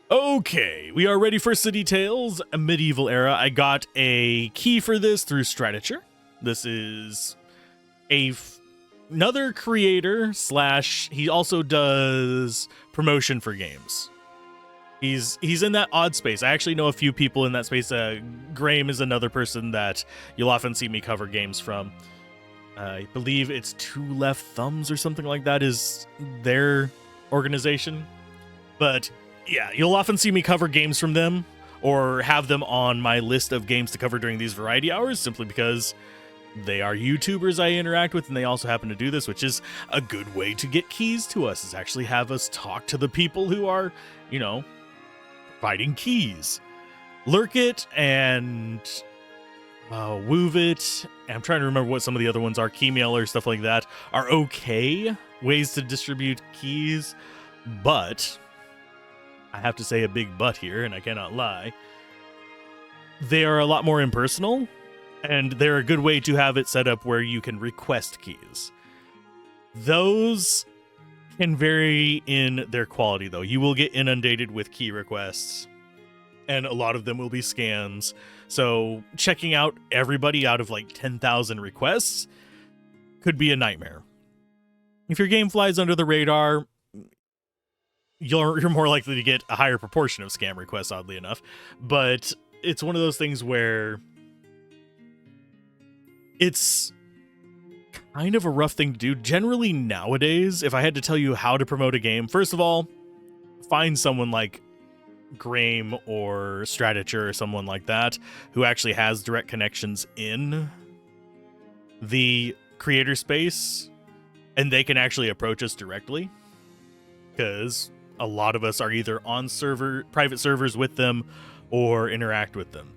Okay, we are ready for City Tales, a medieval era. I got a key for this through Stratature. This is another creator slash he also does promotion for games. He's in that odd space. I actually know a few people in that space. Graham is another person that you'll often see me cover games from. I believe it's Two Left Thumbs or something like that is their organization. But yeah, you'll often see me cover games from them or have them on my list of games to cover during these variety hours simply because they are YouTubers I interact with and they also happen to do this, which is a good way to get keys to us, is actually have us talk to the people who are, providing keys. Lurkit and Woovit, and I'm trying to remember what some of the other ones are, Keymail or stuff like that, are okay ways to distribute keys, but I have to say a big but here, and I cannot lie. They are a lot more impersonal, and they're a good way to have it set up where you can request keys. Those can vary in their quality, though. You will get inundated with key requests, and a lot of them will be scams. So checking out everybody out of like 10,000 requests could be a nightmare. If your game flies under the radar, you're more likely to get a higher proportion of scam requests, oddly enough. But it's one of those things where it's kind of a rough thing to do. Generally nowadays, if I had to tell you how to promote a game, first of all, find someone like Graham or Stratature or someone like that who actually has direct connections in the creator space, and they can actually approach us directly, because a lot of us are either on private servers with them or interact with them.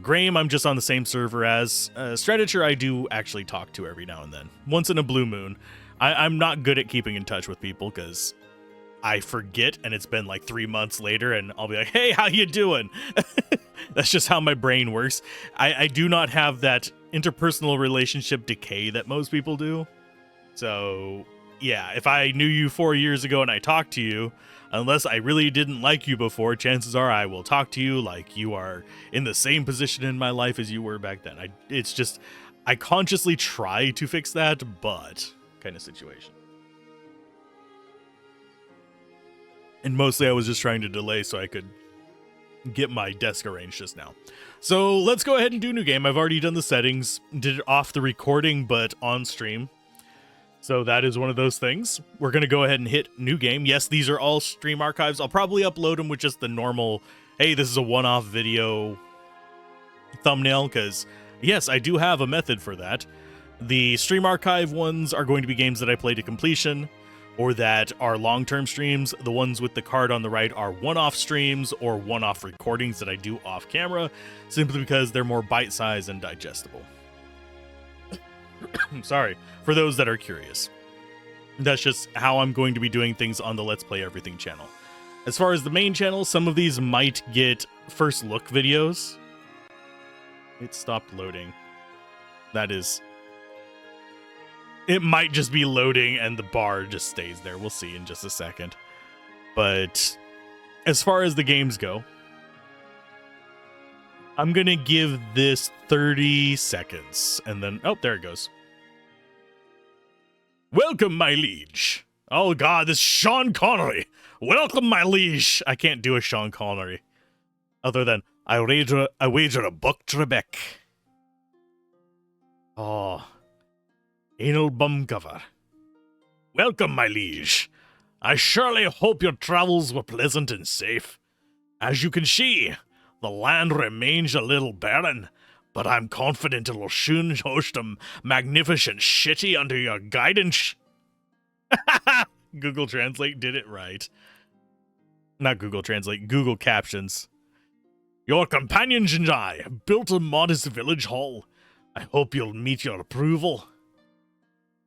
Graham, I'm just on the same server as. Stratature, I do actually talk to every now and then. Once in a blue moon. I'm not good at keeping in touch with people because I forget, and it's been like 3 months later, and I'll be like, hey, how you doing? That's just how my brain works. I do not have that interpersonal relationship decay that most people do. So yeah, if I knew you 4 years ago and I talked to you, unless I really didn't like you before, chances are I will talk to you like you are in the same position in my life as you were back then. It's just, I consciously try to fix that, but kind of situation. And mostly I was just trying to delay so I could get my desk arranged just now. So let's go ahead and do new game. I've already done the settings, did it off the recording, but on stream. So that is one of those things. We're going to go ahead and hit new game. Yes, these are all stream archives. I'll probably upload them with just the normal, hey, this is a one-off video thumbnail, because yes, I do have a method for that. The stream archive ones are going to be games that I play to completion or that are long-term streams. The ones with the card on the right are one-off streams or one-off recordings that I do off camera, simply because they're more bite-sized and digestible. Sorry, for those that are curious. That's just how I'm going to be doing things on the Let's Play Everything channel. As far as the main channel, some of these might get first look videos. It stopped loading. It might just be loading and the bar just stays there. We'll see in just a second. But as far as the games go, I'm going to give this 30 seconds and then, oh, there it goes. Welcome, my liege. Oh, God, this Sean Connery. Welcome, my liege. I can't do a Sean Connery. Other than, I wager a buck Trebek. Oh, anal bum cover. Welcome, my liege. I surely hope your travels were pleasant and safe. As you can see, the land remains a little barren, but I'm confident it will soon host a magnificent city under your guidance. Google Translate did it right. Not Google Translate, Google Captions. Your companions and I have built a modest village hall. I hope you'll meet your approval.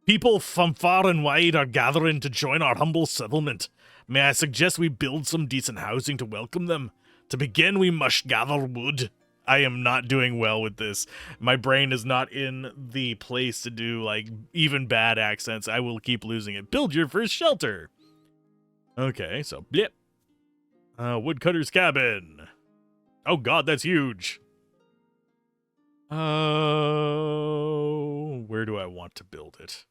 People from far and wide are gathering to join our humble settlement. May I suggest we build some decent housing to welcome them? To begin, we must gather wood. I am not doing well with this. My brain is not in the place to do, like, even bad accents. I will keep losing it. Build your first shelter. Okay, so, blip. Woodcutter's cabin. Oh god, that's huge. Where do I want to build it?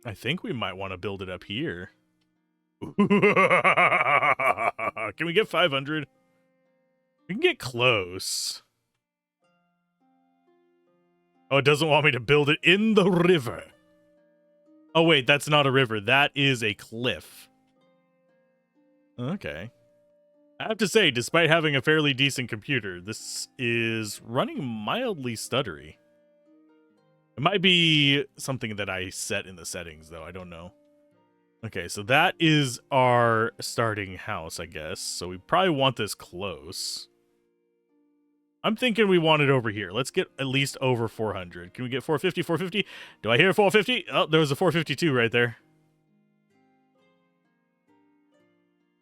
I think we might want to build it up here. Can we get 500? We can get close. Oh, it doesn't want me to build it in the river. Oh, wait, that's not a river. That is a cliff. Okay. I have to say, despite having a fairly decent computer, this is running mildly stuttery. It might be something that I set in the settings, though. I don't know. Okay, so that is our starting house, I guess. So we probably want this close. I'm thinking we want it over here. Let's get at least over 400. Can we get 450, 450? Do I hear 450? Oh, there was a 452 right there.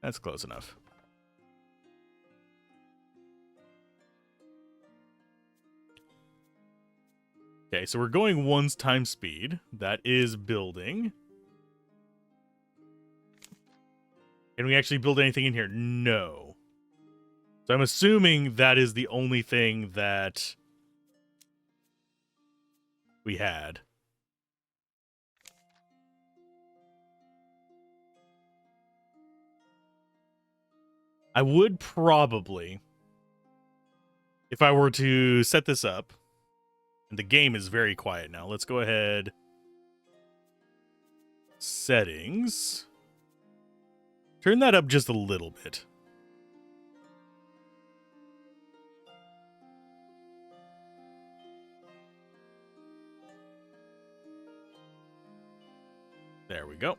That's close enough. Okay, so we're going 1's time speed. That is building. Can we actually build anything in here? No. So I'm assuming that is the only thing that we had. I would probably, if I were to set this up, and the game is very quiet now. Let's go ahead. Settings. Turn that up just a little bit. There we go.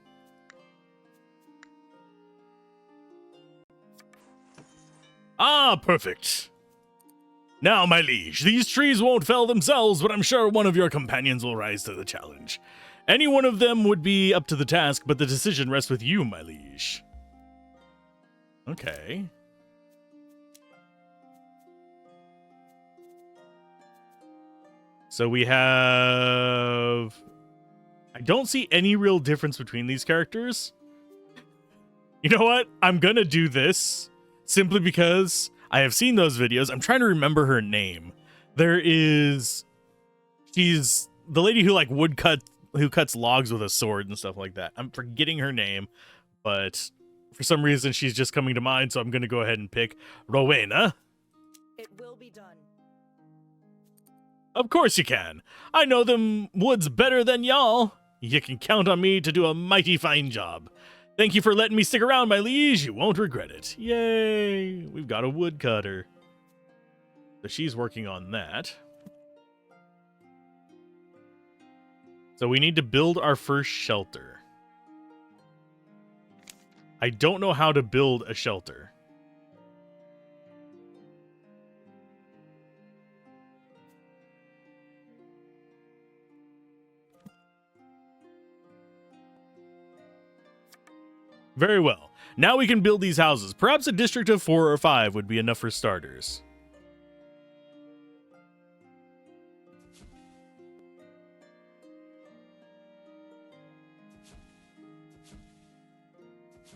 Ah, perfect. Now, my liege, these trees won't fell themselves, but I'm sure one of your companions will rise to the challenge. Any one of them would be up to the task, but the decision rests with you, my liege. Okay. So we have... I don't see any real difference between these characters. You know what? I'm gonna do this simply because I have seen those videos. I'm trying to remember her name. She's the lady who like who cuts logs with a sword and stuff like that. I'm forgetting her name, but for some reason she's just coming to mind, so I'm gonna go ahead and pick Rowena. It will be done. Of course you can. I know them woods better than y'all. You can count on me to do a mighty fine job. Thank you for letting me stick around, my liege. You won't regret it. Yay! We've got a woodcutter. So she's working on that. So we need to build our first shelter. I don't know how to build a shelter. Very well. Now we can build these houses. Perhaps a district of 4 or 5 would be enough for starters.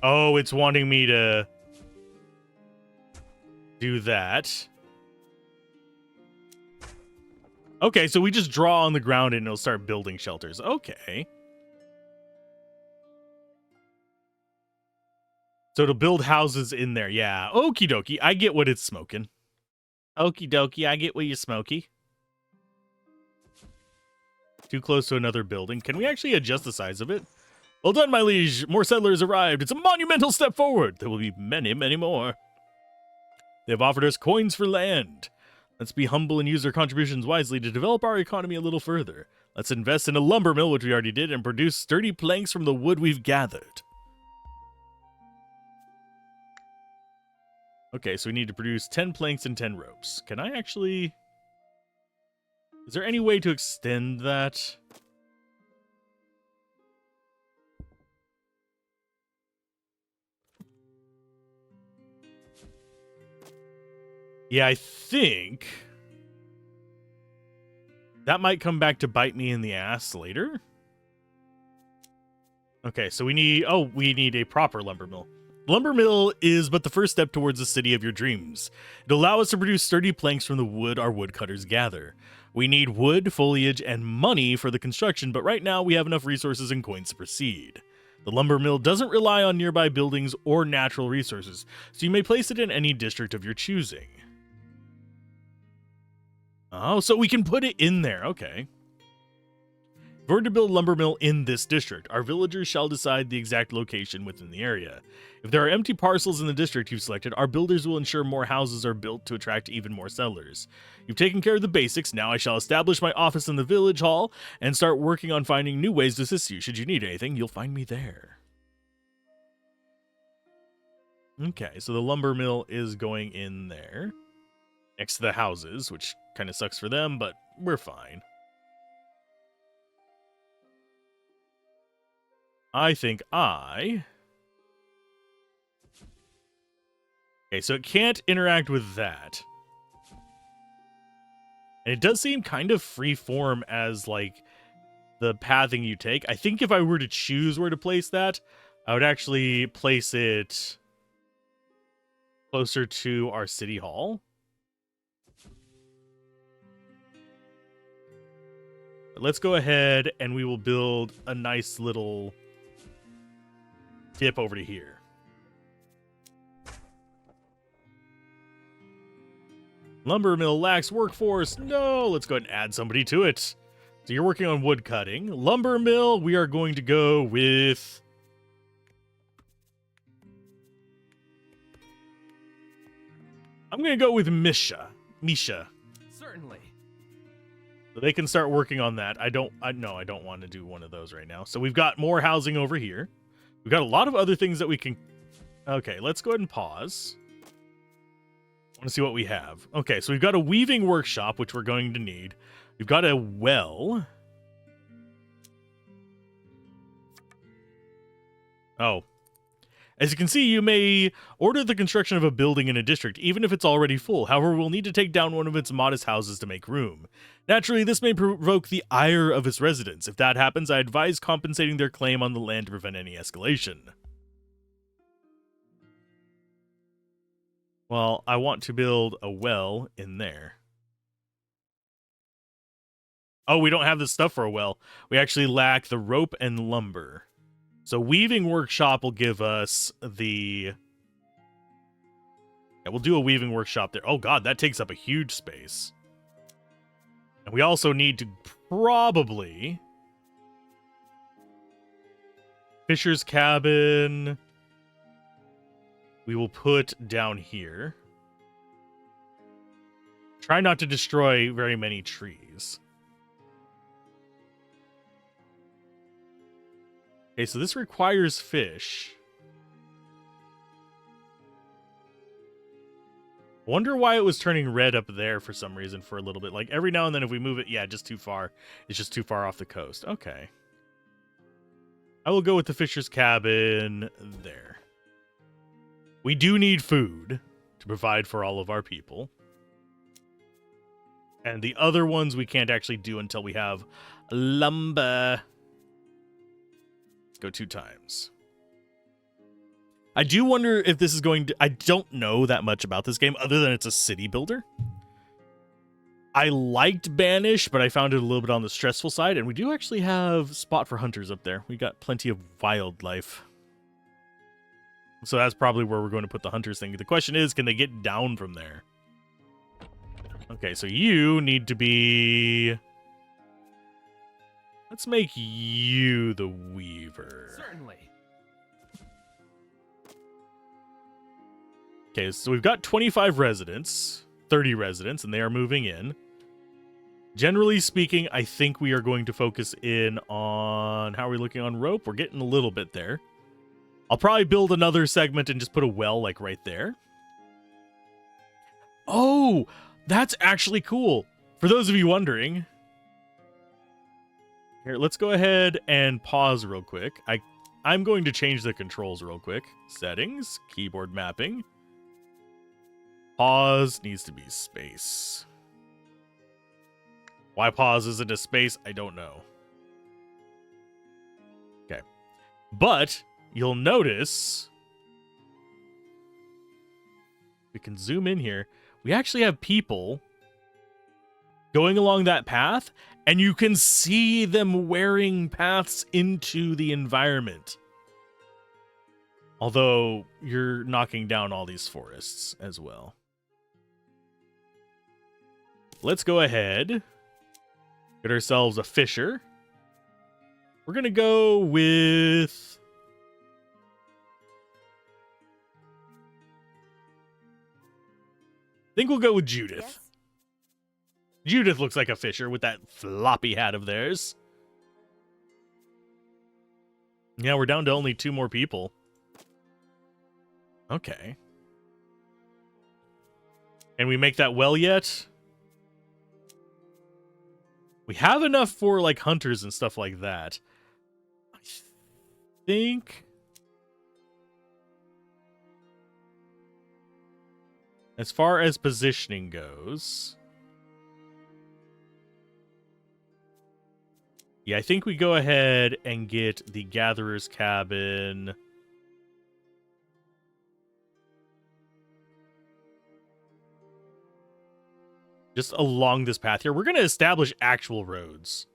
Oh, it's wanting me to do that. Okay, so we just draw on the ground and it'll start building shelters. Okay. So to build houses in there, yeah. Okie dokie, I get what it's smoking. Okie dokie, I get what you're smoky. Too close to another building. Can we actually adjust the size of it? Well done, my liege. More settlers arrived. It's a monumental step forward. There will be many, many more. They've offered us coins for land. Let's be humble and use our contributions wisely to develop our economy a little further. Let's invest in a lumber mill, which we already did, and produce sturdy planks from the wood we've gathered. Okay, so we need to produce 10 planks and 10 ropes. Can I actually... Is there any way to extend that? Yeah, I think... that might come back to bite me in the ass later. Okay, so we need a proper lumber mill. Lumber mill is but the first step towards the city of your dreams. It'll allow us to produce sturdy planks from the wood our woodcutters gather. We need wood, foliage, and money for the construction, but right now we have enough resources and coins to proceed. The lumber mill doesn't rely on nearby buildings or natural resources, so you may place it in any district of your choosing. Oh, so we can put it in there, okay. In order to build a lumber mill in this district, our villagers shall decide the exact location within the area. If there are empty parcels in the district you've selected, our builders will ensure more houses are built to attract even more settlers. You've taken care of the basics, now I shall establish my office in the village hall and start working on finding new ways to assist you. Should you need anything, you'll find me there. Okay, so the lumber mill is going in there, next to the houses, which kind of sucks for them, but we're fine. I think Okay, so it can't interact with that. And it does seem kind of free form as, like, the pathing you take. I think if I were to choose where to place that, I would actually place it closer to our city hall. But let's go ahead and we will build a nice little dip over to here. Lumber mill lacks workforce. No, let's go ahead and add somebody to it. So you're working on wood cutting. Lumber mill, we are going to go with... I'm going to go with Misha. Certainly. So they can start working on that. I don't want to do one of those right now. So we've got more housing over here. We've got a lot of other things that we can... Okay, let's go ahead and pause. I want to see what we have. Okay, so we've got a weaving workshop, which we're going to need. We've got a well. Oh. As you can see, you may order the construction of a building in a district, even if it's already full. However, we'll need to take down one of its modest houses to make room. Naturally, this may provoke the ire of its residents. If that happens, I advise compensating their claim on the land to prevent any escalation. Well, I want to build a well in there. Oh, we don't have the stuff for a well. We actually lack the rope and lumber. So weaving workshop will give us the... Yeah, we'll do a weaving workshop there. Oh god, that takes up a huge space. And we also need to probably... Fisher's cabin... We will put down here. Try not to destroy very many trees. Okay, so this requires fish. Wonder why it was turning red up there for some reason for a little bit. Like every now and then if we move it, yeah, just too far. It's just too far off the coast. Okay. I will go with the fisher's cabin there. We do need food to provide for all of our people. And the other ones we can't actually do until we have lumber. Let's go 2 times. I do wonder if this is going to... I don't know that much about this game other than it's a city builder. I liked Banish, but I found it a little bit on the stressful side. And we do actually have spot for hunters up there. We got plenty of wildlife. So that's probably where we're going to put the hunters thing. The question is, can they get down from there? Okay, so you need to be... Let's make you the weaver. Certainly. Okay, so we've got 25 residents, 30 residents, and they are moving in. Generally speaking, I think we are going to focus in on... How are we looking on rope? We're getting a little bit there. I'll probably build another segment and just put a well, like, right there. Oh, that's actually cool. For those of you wondering... Here, let's go ahead and pause real quick. I'm going to change the controls real quick. Settings, keyboard mapping. Pause needs to be space. Why pause isn't a space, I don't know. Okay. But you'll notice, we can zoom in here, we actually have people going along that path, and you can see them wearing paths into the environment. Although you're knocking down all these forests as well. Let's go ahead, get ourselves a fisher. We're going to go with... I think we'll go with Judith. Yes? Judith looks like a fisher with that floppy hat of theirs. Yeah, we're down to only 2 more people. Okay. Can we make that well yet? We have enough for, like, hunters and stuff like that. I think... as far as positioning goes... yeah, I think we go ahead and get the Gatherer's Cabin... just along this path here. We're going to establish actual roads.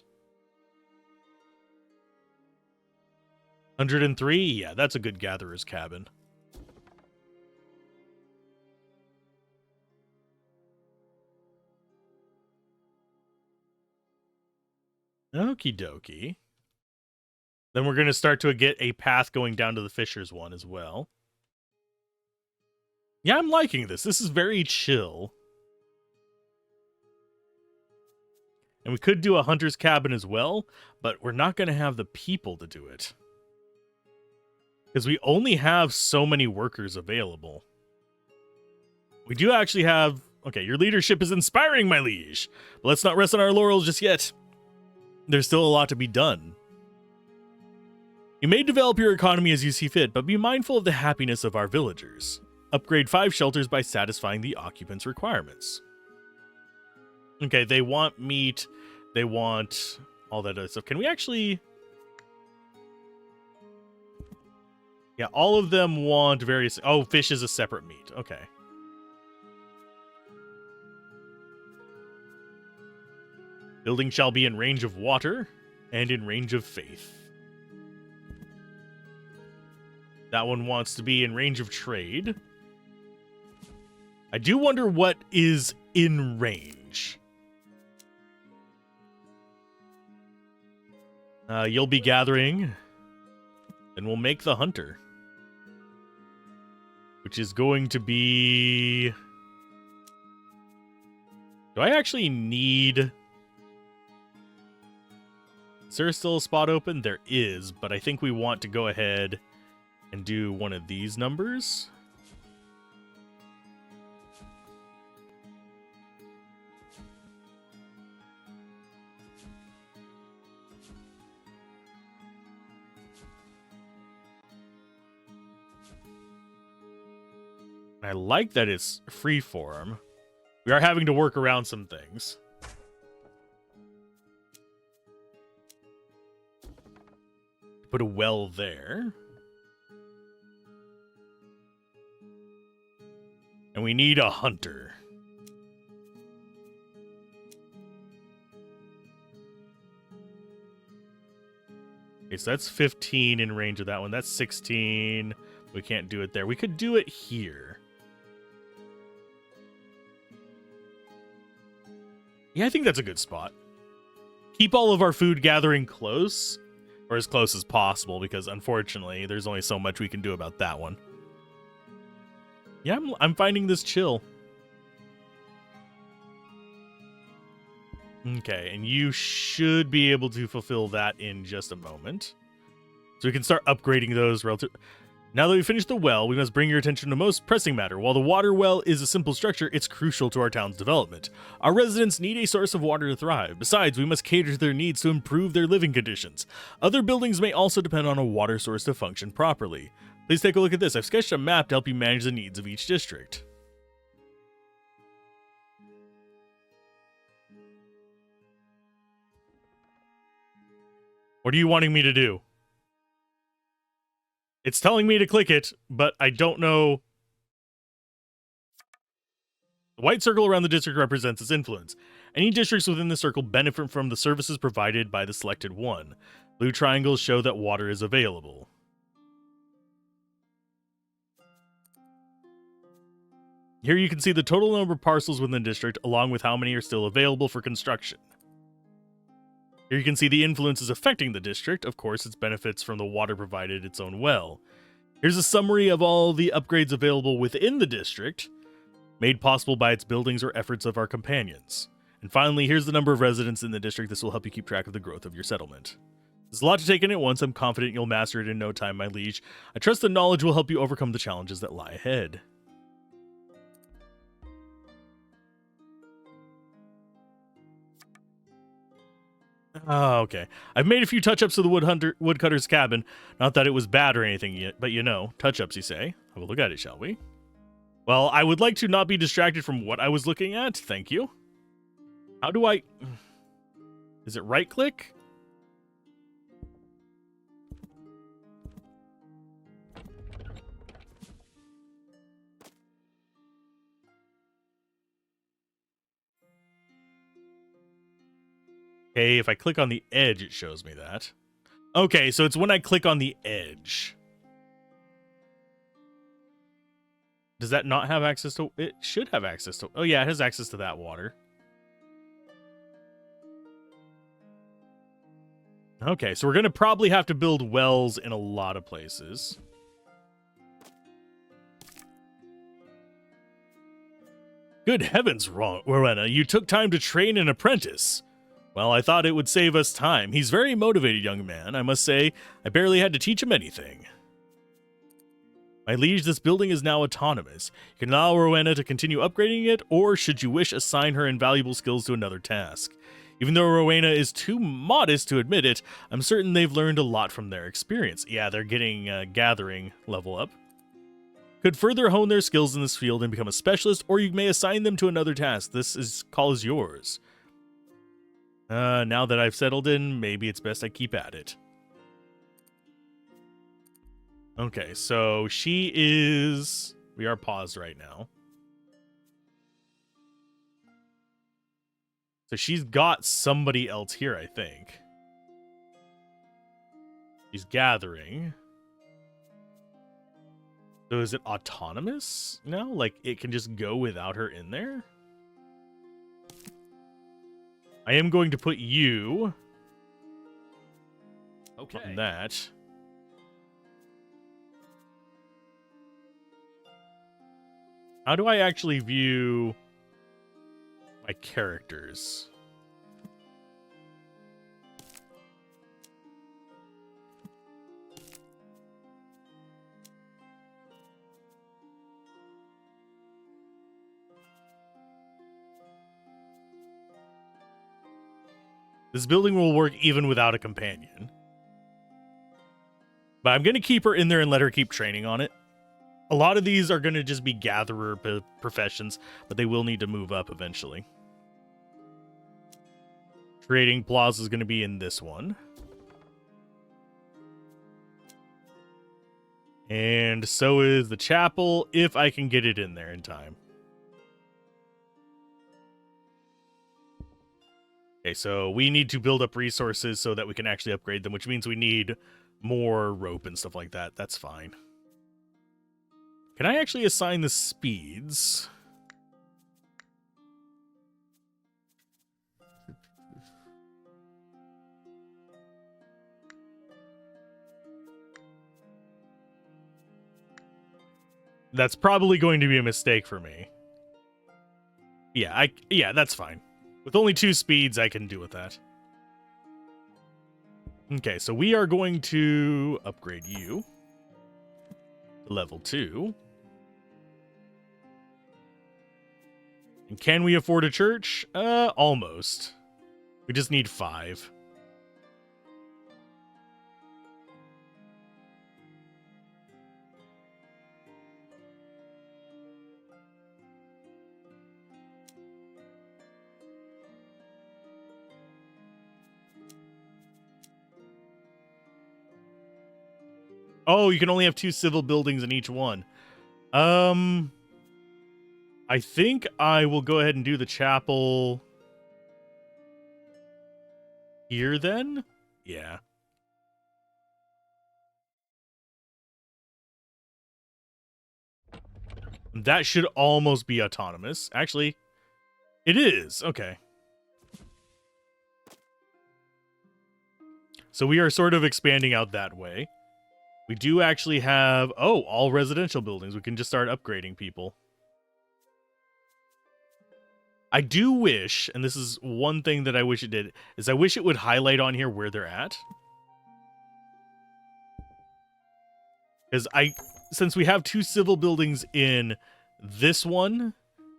103? Yeah, that's a good Gatherer's Cabin. Okie dokie. Then we're going to start to get a path going down to the Fisher's one as well. Yeah, I'm liking this. This is very chill. And we could do a hunter's cabin as well, but we're not going to have the people to do it. Because we only have so many workers available. We do actually have... okay, your leadership is inspiring, my liege. But let's not rest on our laurels just yet. There's still a lot to be done. You may develop your economy as you see fit, but be mindful of the happiness of our villagers. Upgrade 5 shelters by satisfying the occupants' requirements. Okay, they want meat, they want all that other stuff. Can we actually... yeah, all of them want various... oh, fish is a separate meat. Okay. Building shall be in range of water and in range of faith. That one wants to be in range of trade. I do wonder what is in range. You'll be gathering, and we'll make the hunter. Which is going to be... do I actually need... is there still a spot open? There is, but I think we want to go ahead and do one of these numbers. I like that it's freeform. We are having to work around some things. Put a well there. And we need a hunter. Okay, so that's 15 in range of that one. That's 16. We can't do it there. We could do it here. Yeah, I think that's a good spot. Keep all of our food gathering close, or as close as possible, because unfortunately, there's only so much we can do about that one. Yeah, I'm finding this chill. Okay, and you should be able to fulfill that in just a moment. So we can start upgrading those relative... now that we've finished the well, we must bring your attention to the most pressing matter. While the water well is a simple structure, it's crucial to our town's development. Our residents need a source of water to thrive. Besides, we must cater to their needs to improve their living conditions. Other buildings may also depend on a water source to function properly. Please take a look at this. I've sketched a map to help you manage the needs of each district. What are you wanting me to do? It's telling me to click it, but I don't know. The white circle around the district represents its influence. Any districts within the circle benefit from the services provided by the selected one. Blue triangles show that water is available. Here you can see the total number of parcels within the district, along with how many are still available for construction. Here you can see the influences affecting the district. Of course, its benefits from the water provided its own well. Here's a summary of all the upgrades available within the district, made possible by its buildings or efforts of our companions. And finally, here's the number of residents in the district. This will help you keep track of the growth of your settlement. There's a lot to take in at once. I'm confident you'll master it in no time, my liege. I trust the knowledge will help you overcome the challenges that lie ahead. Oh, okay. I've made a few touch-ups to the woodcutter's cabin. Not that it was bad or anything yet, but you know, touch-ups, you say. Have a look at it, shall we? Well, I would like to not be distracted from what I was looking at. Thank you. How do I... Is it right-click? Okay, if I click on the edge, it shows me that. Okay, so it's when I click on the edge. Does that not have access to... It should have access to... Oh, yeah, it has access to that water. Okay, so we're going to probably have to build wells in a lot of places. Good heavens, Rowena, you took time to train an apprentice. Well, I thought it would save us time. He's a very motivated young man. I must say, I barely had to teach him anything. My liege, this building is now autonomous. You can allow Rowena to continue upgrading it, or should you wish, assign her invaluable skills to another task. Even though Rowena is too modest to admit it, I'm certain they've learned a lot from their experience. Yeah, they're getting gathering level up. Could further hone their skills in this field and become a specialist, or you may assign them to another task. Call is yours. Now that I've settled in, maybe it's best I keep at it. Okay, so she is... We are paused right now. So she's got somebody else here, I think. She's gathering. So is it autonomous now? Like, it can just go without her in there? I am going to put you on that. How do I actually view my characters? This building will work even without a companion. But I'm going to keep her in there and let her keep training on it. A lot of these are going to just be gatherer professions, but they will need to move up eventually. Trading plaza is going to be in this one. And so is the chapel, if I can get it in there in time. Okay, so we need to build up resources so that we can actually upgrade them, which means we need more rope and stuff like that. That's fine. Can I actually assign the speeds? That's probably going to be a mistake for me. Yeah, that's fine. With only 2 speeds, I can do with that. Okay, so we are going to upgrade you to level 2. And can we afford a church? Almost. We just need 5. Oh, you can only have 2 civil buildings in each one. I think I will go ahead and do the chapel here then. Yeah. That should almost be autonomous. Actually, it is. Okay. So we are sort of expanding out that way. We do actually have, all residential buildings. We can just start upgrading people. I do wish, and this is one thing that I wish it did, is I wish it would highlight on here where they're at. Because since we have 2 civil buildings in this one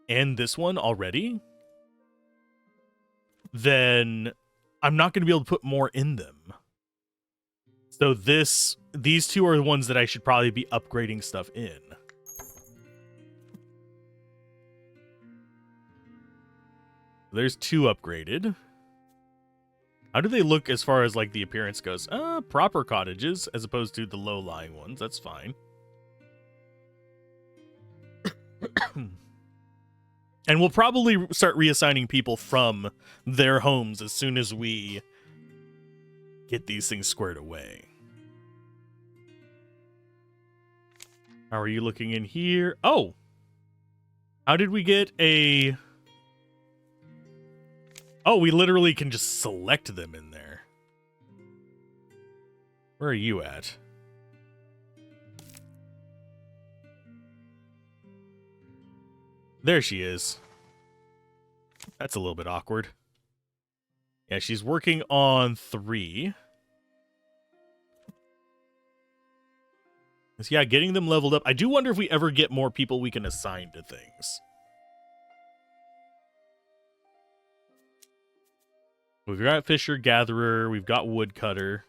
and this one already, then I'm not going to be able to put more in them. So these 2 are the ones that I should probably be upgrading stuff in. There's 2 upgraded. How do they look as far as like the appearance goes? Proper cottages as opposed to the low-lying ones. That's fine. And we'll probably start reassigning people from their homes as soon as we get these things squared away. How are you looking in here? Oh! How did we get a... Oh, we literally can just select them in there. Where are you at? There she is. That's a little bit awkward. Yeah, she's working on 3. So yeah, getting them leveled up. I do wonder if we ever get more people we can assign to things. We've got Fisher Gatherer, we've got Woodcutter,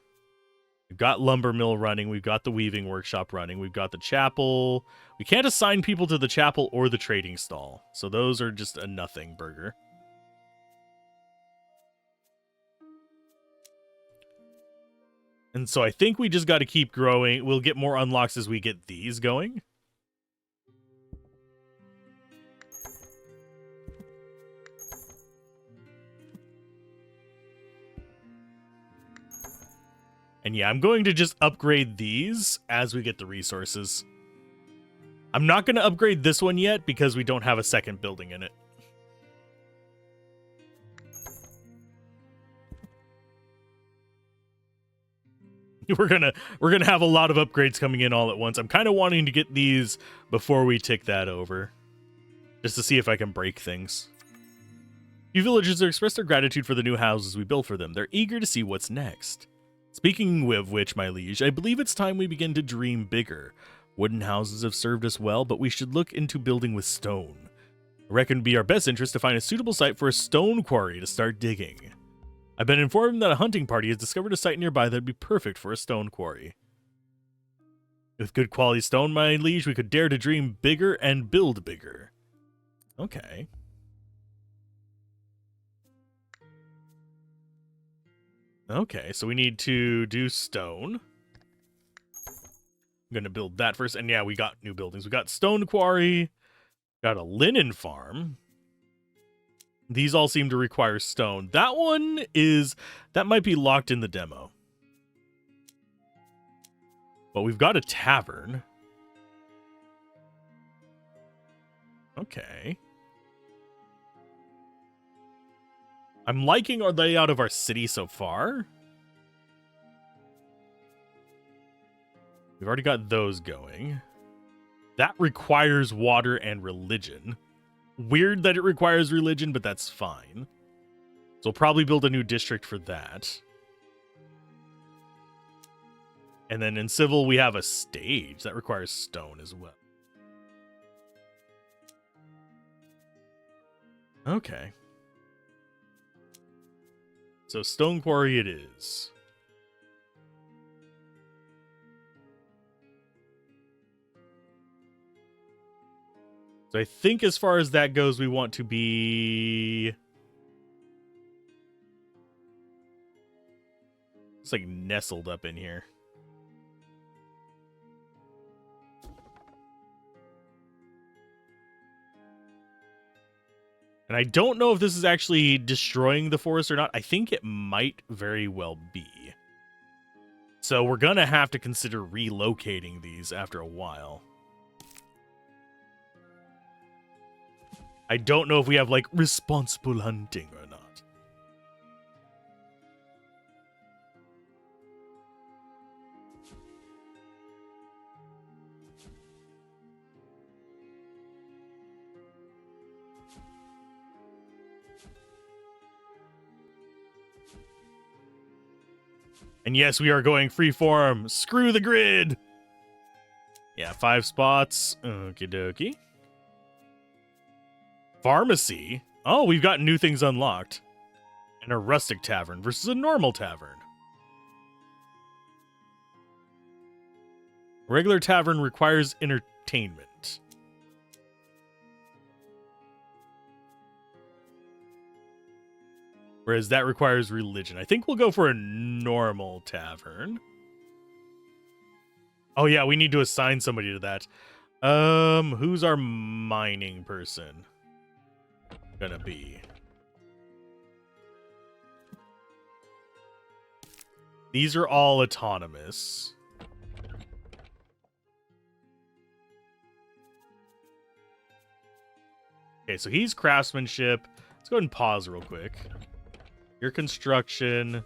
we've got Lumber Mill running, we've got the Weaving Workshop running, we've got the Chapel. We can't assign people to the Chapel or the Trading Stall, so those are just a nothing burger. And so I think we just got to keep growing. We'll get more unlocks as we get these going. And yeah, I'm going to just upgrade these as we get the resources. I'm not going to upgrade this one yet because we don't have a second building in it. We're gonna have a lot of upgrades coming in all at once. I'm kind of wanting to get these before we tick that over, just to see if I can break things. Few villagers have expressed their gratitude for the new houses we built for them. They're eager to see what's next. Speaking of which, my liege, I believe it's time we begin to dream bigger. Wooden houses have served us well, but we should look into building with stone. I reckon it'd be our best interest to find a suitable site for a stone quarry to start digging. I've been informed that a hunting party has discovered a site nearby that'd be perfect for a stone quarry. With good quality stone, my liege, we could dare to dream bigger and build bigger. Okay. Okay, so we need to do stone. I'm going to build that first. And yeah, we got new buildings. We got stone quarry. Got a linen farm. These all seem to require stone. That might be locked in the demo. But we've got a tavern. Okay. I'm liking our layout of our city so far. We've already got those going. That requires water and religion. Weird that it requires religion, but that's fine. So we'll probably build a new district for that. And then in civil, we have a stage that requires stone as well. Okay. So stone quarry it is. So I think as far as that goes, we want to be... It's like nestled up in here. And I don't know if this is actually destroying the forest or not. I think it might very well be. So we're going to have to consider relocating these after a while. I don't know if we have, like, responsible hunting or not. And yes, we are going freeform. Screw the grid. Yeah, 5 spots. Okie dokie. Pharmacy? Oh, we've got new things unlocked. And a rustic tavern versus a normal tavern. Regular tavern requires entertainment. Whereas that requires religion. I think we'll go for a normal tavern. Oh yeah, we need to assign somebody to that. Who's our mining person gonna be? These are all autonomous. Okay, so he's craftsmanship. Let's go ahead and pause real quick. Your construction.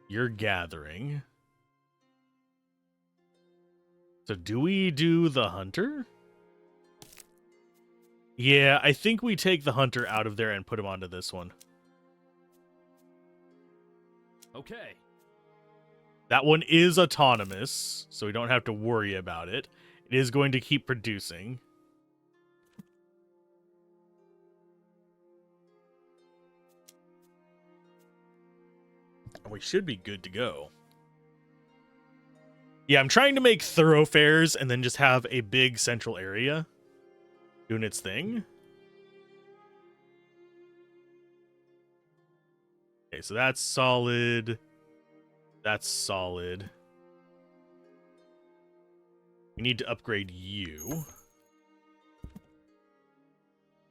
You're gathering. So do we do the hunter? Yeah, I think we take the hunter out of there and put him onto this one. Okay. That one is autonomous, so we don't have to worry about it. It is going to keep producing. We should be good to go. Yeah, I'm trying to make thoroughfares and then just have a big central area doing its thing. Okay, so that's solid. That's solid. We need to upgrade you.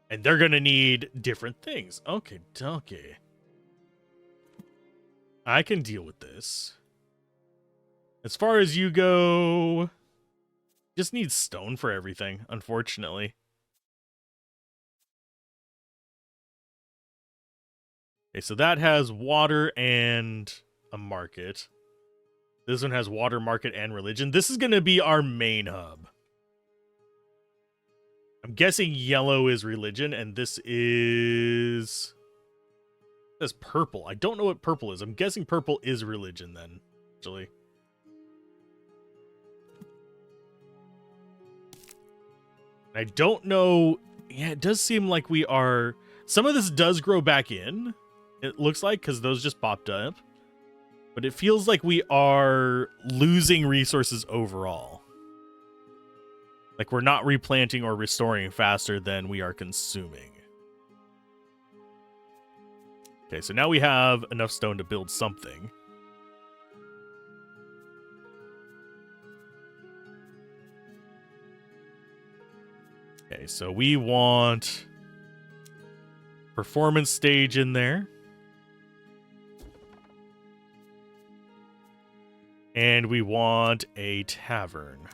And they're going to need different things. Okay, okay. I can deal with this. As far as you go, just need stone for everything, unfortunately. Okay, so that has water and a market. This one has water, market, and religion. This is going to be our main hub. I'm guessing yellow is religion, and this is... That's purple. I don't know what purple is. I'm guessing purple is religion then, actually. I don't know. Yeah, it does seem like we are... Some of this does grow back in, it looks like, because those just popped up. But it feels like we are losing resources overall. Like we're not replanting or restoring faster than we are consuming. Okay, so now we have enough stone to build something. Okay, so we want performance stage in there. And we want a tavern.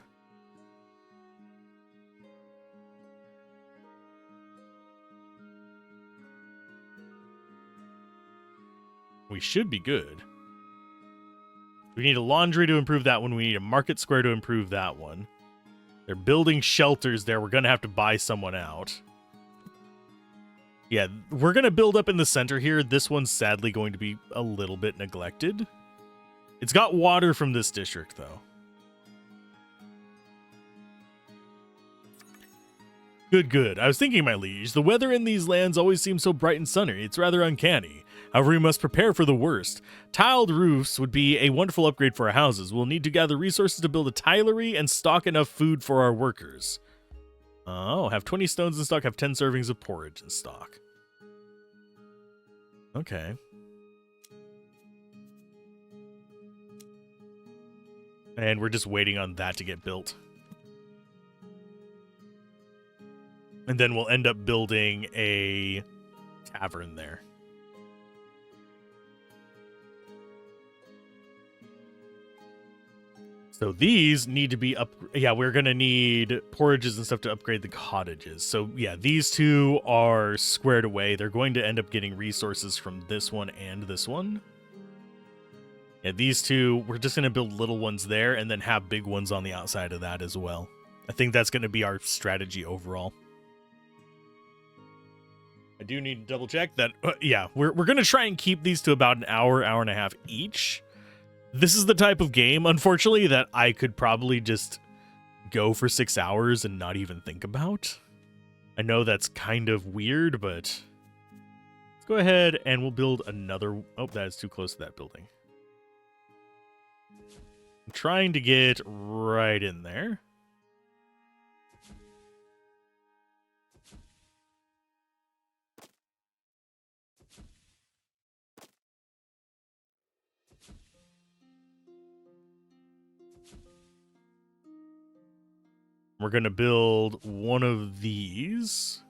We should be good. We need a laundry to improve that one. We need a market square to improve that one. They're building shelters there. We're going to have to buy someone out. Yeah, we're going to build up in the center here. This one's sadly going to be a little bit neglected. It's got water from this district, though. Good, good. I was thinking, my liege, the weather in these lands always seems so bright and sunny. It's rather uncanny. However, we must prepare for the worst. Tiled roofs would be a wonderful upgrade for our houses. We'll need to gather resources to build a tilery and stock enough food for our workers. Oh, have 20 stones in stock, have 10 servings of porridge in stock. Okay. And we're just waiting on that to get built. And then we'll end up building a tavern there. So these need to be up. Yeah, we're going to need porridges and stuff to upgrade the cottages. So yeah, these two are squared away. They're going to end up getting resources from this one and this one. Yeah, these two, we're just going to build little ones there and then have big ones on the outside of that as well. I think that's going to be our strategy overall. I do need to double check that. Yeah, we're going to try and keep these to about an hour, hour and a half each. This is the type of game, unfortunately, that I could probably just go for 6 hours and not even think about. I know that's kind of weird, but let's go ahead and we'll build another. Oh, that is too close to that building. I'm trying to get right in there. We're going to build one of these.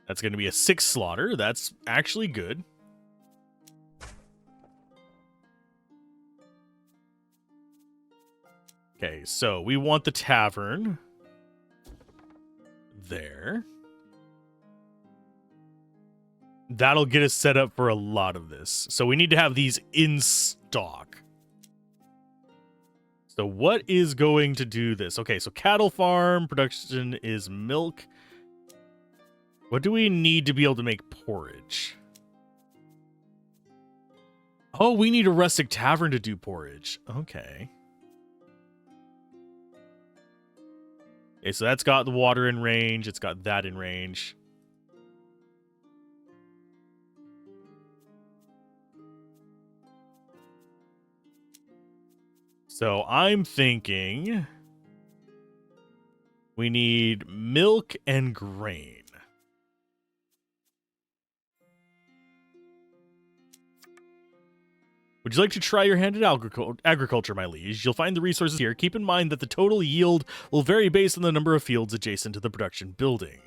That's going to be a 6 slaughter. That's actually good. Okay, so we want the tavern there. That'll get us set up for a lot of this. So we need to have these in stock. So what is going to do this? Okay, so cattle farm production is milk. What do we need to be able to make porridge? Oh, we need a rustic tavern to do porridge. Okay. Okay, so that's got the water in range. It's got that in range. So I'm thinking we need milk and grain. Would you like to try your hand at agriculture, my liege? You'll find the resources here. Keep in mind that the total yield will vary based on the number of fields adjacent to the production building.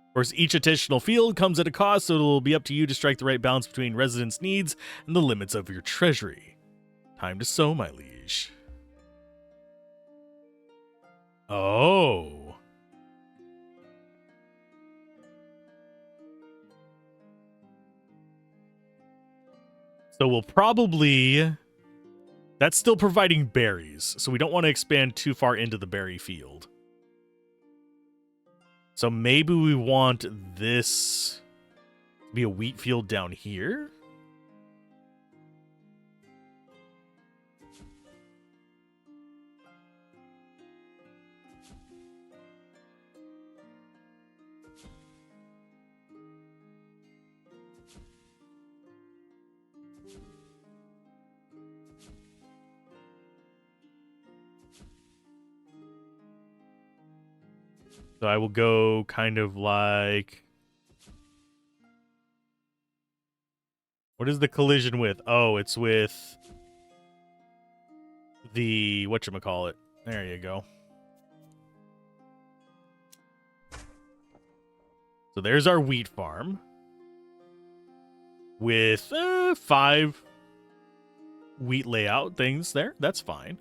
Of course, each additional field comes at a cost, so it will be up to you to strike the right balance between residents' needs and the limits of your treasury. Time to sow, my liege. Oh. So we'll probably... That's still providing berries, so we don't want to expand too far into the berry field. So maybe we want this to be a wheat field down here? So I will go kind of like... What is the collision with? Oh, it's with the... whatchamacallit. There you go. So there's our wheat farm. With 5 wheat layout things there. That's fine.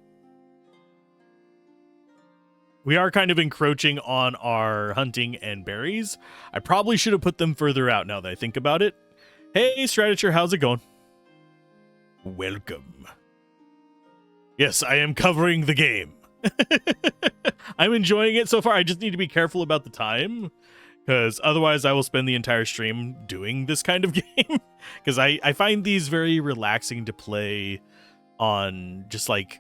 We are kind of encroaching on our hunting and berries. I probably should have put them further out now that I think about it. Hey, Stratature, how's it going? Welcome. Yes, I am covering the game. I'm enjoying it so far. I just need to be careful about the time, because otherwise I will spend the entire stream doing this kind of game. Because I find these very relaxing to play on just like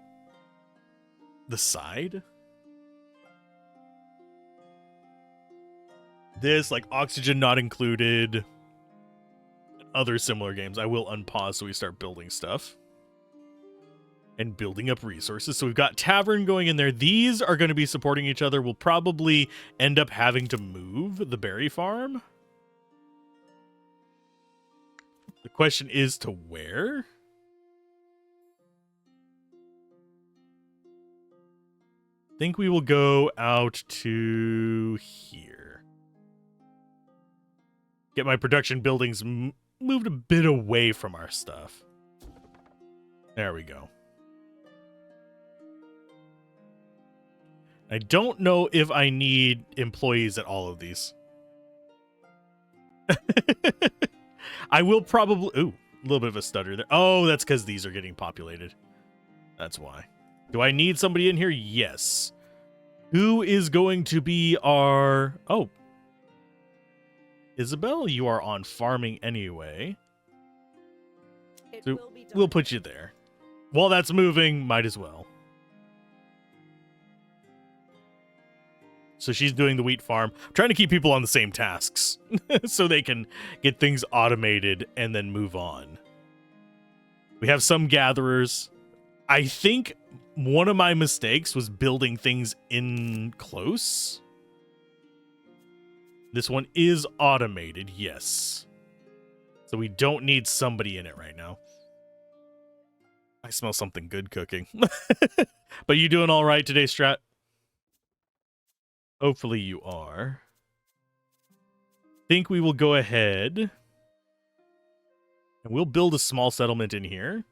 the side. This, like Oxygen Not Included, other similar games, I will unpause so we start building stuff. And building up resources. So we've got Tavern going in there. These are going to be supporting each other. We'll probably end up having to move the berry farm. The question is to where? think we will go out to here. Get my production buildings moved a bit away from our stuff. There we go. I don't know if I need employees at all of these. I will probably... Ooh, a little bit of a stutter there. Oh, that's because these are getting populated. That's why. Do I need somebody in here? Yes. Who is going to be our... Oh. Isabel, you are on farming anyway. So we'll put you there. While that's moving, might as well. So she's doing the wheat farm. I'm trying to keep people on the same tasks so they can get things automated and then move on. We have some gatherers. I think one of my mistakes was building things in close. This one is automated, yes. So we don't need somebody in it right now. I smell something good cooking. But you doing all right today, Strat? Hopefully you are. Think we will go ahead and we'll build a small settlement in here.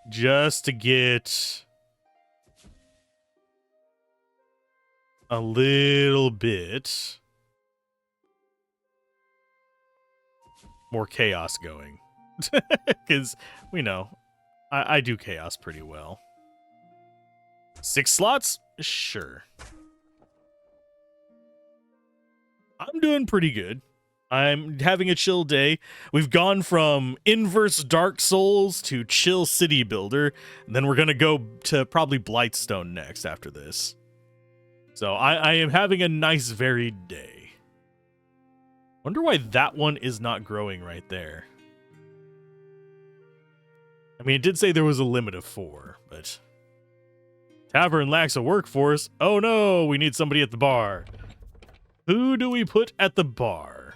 Just to get a little bit more chaos going. Because we know I do chaos pretty well. 6 slots? Sure. I'm doing pretty good. I'm having a chill day. We've gone from inverse Dark Souls to chill city builder. And then we're going to go to probably Blightstone next after this. So I am having a nice varied day. Wonder why that one is not growing right there. I mean, it did say there was a limit of 4, but... Tavern lacks a workforce. Oh no, we need somebody at the bar. Who do we put at the bar?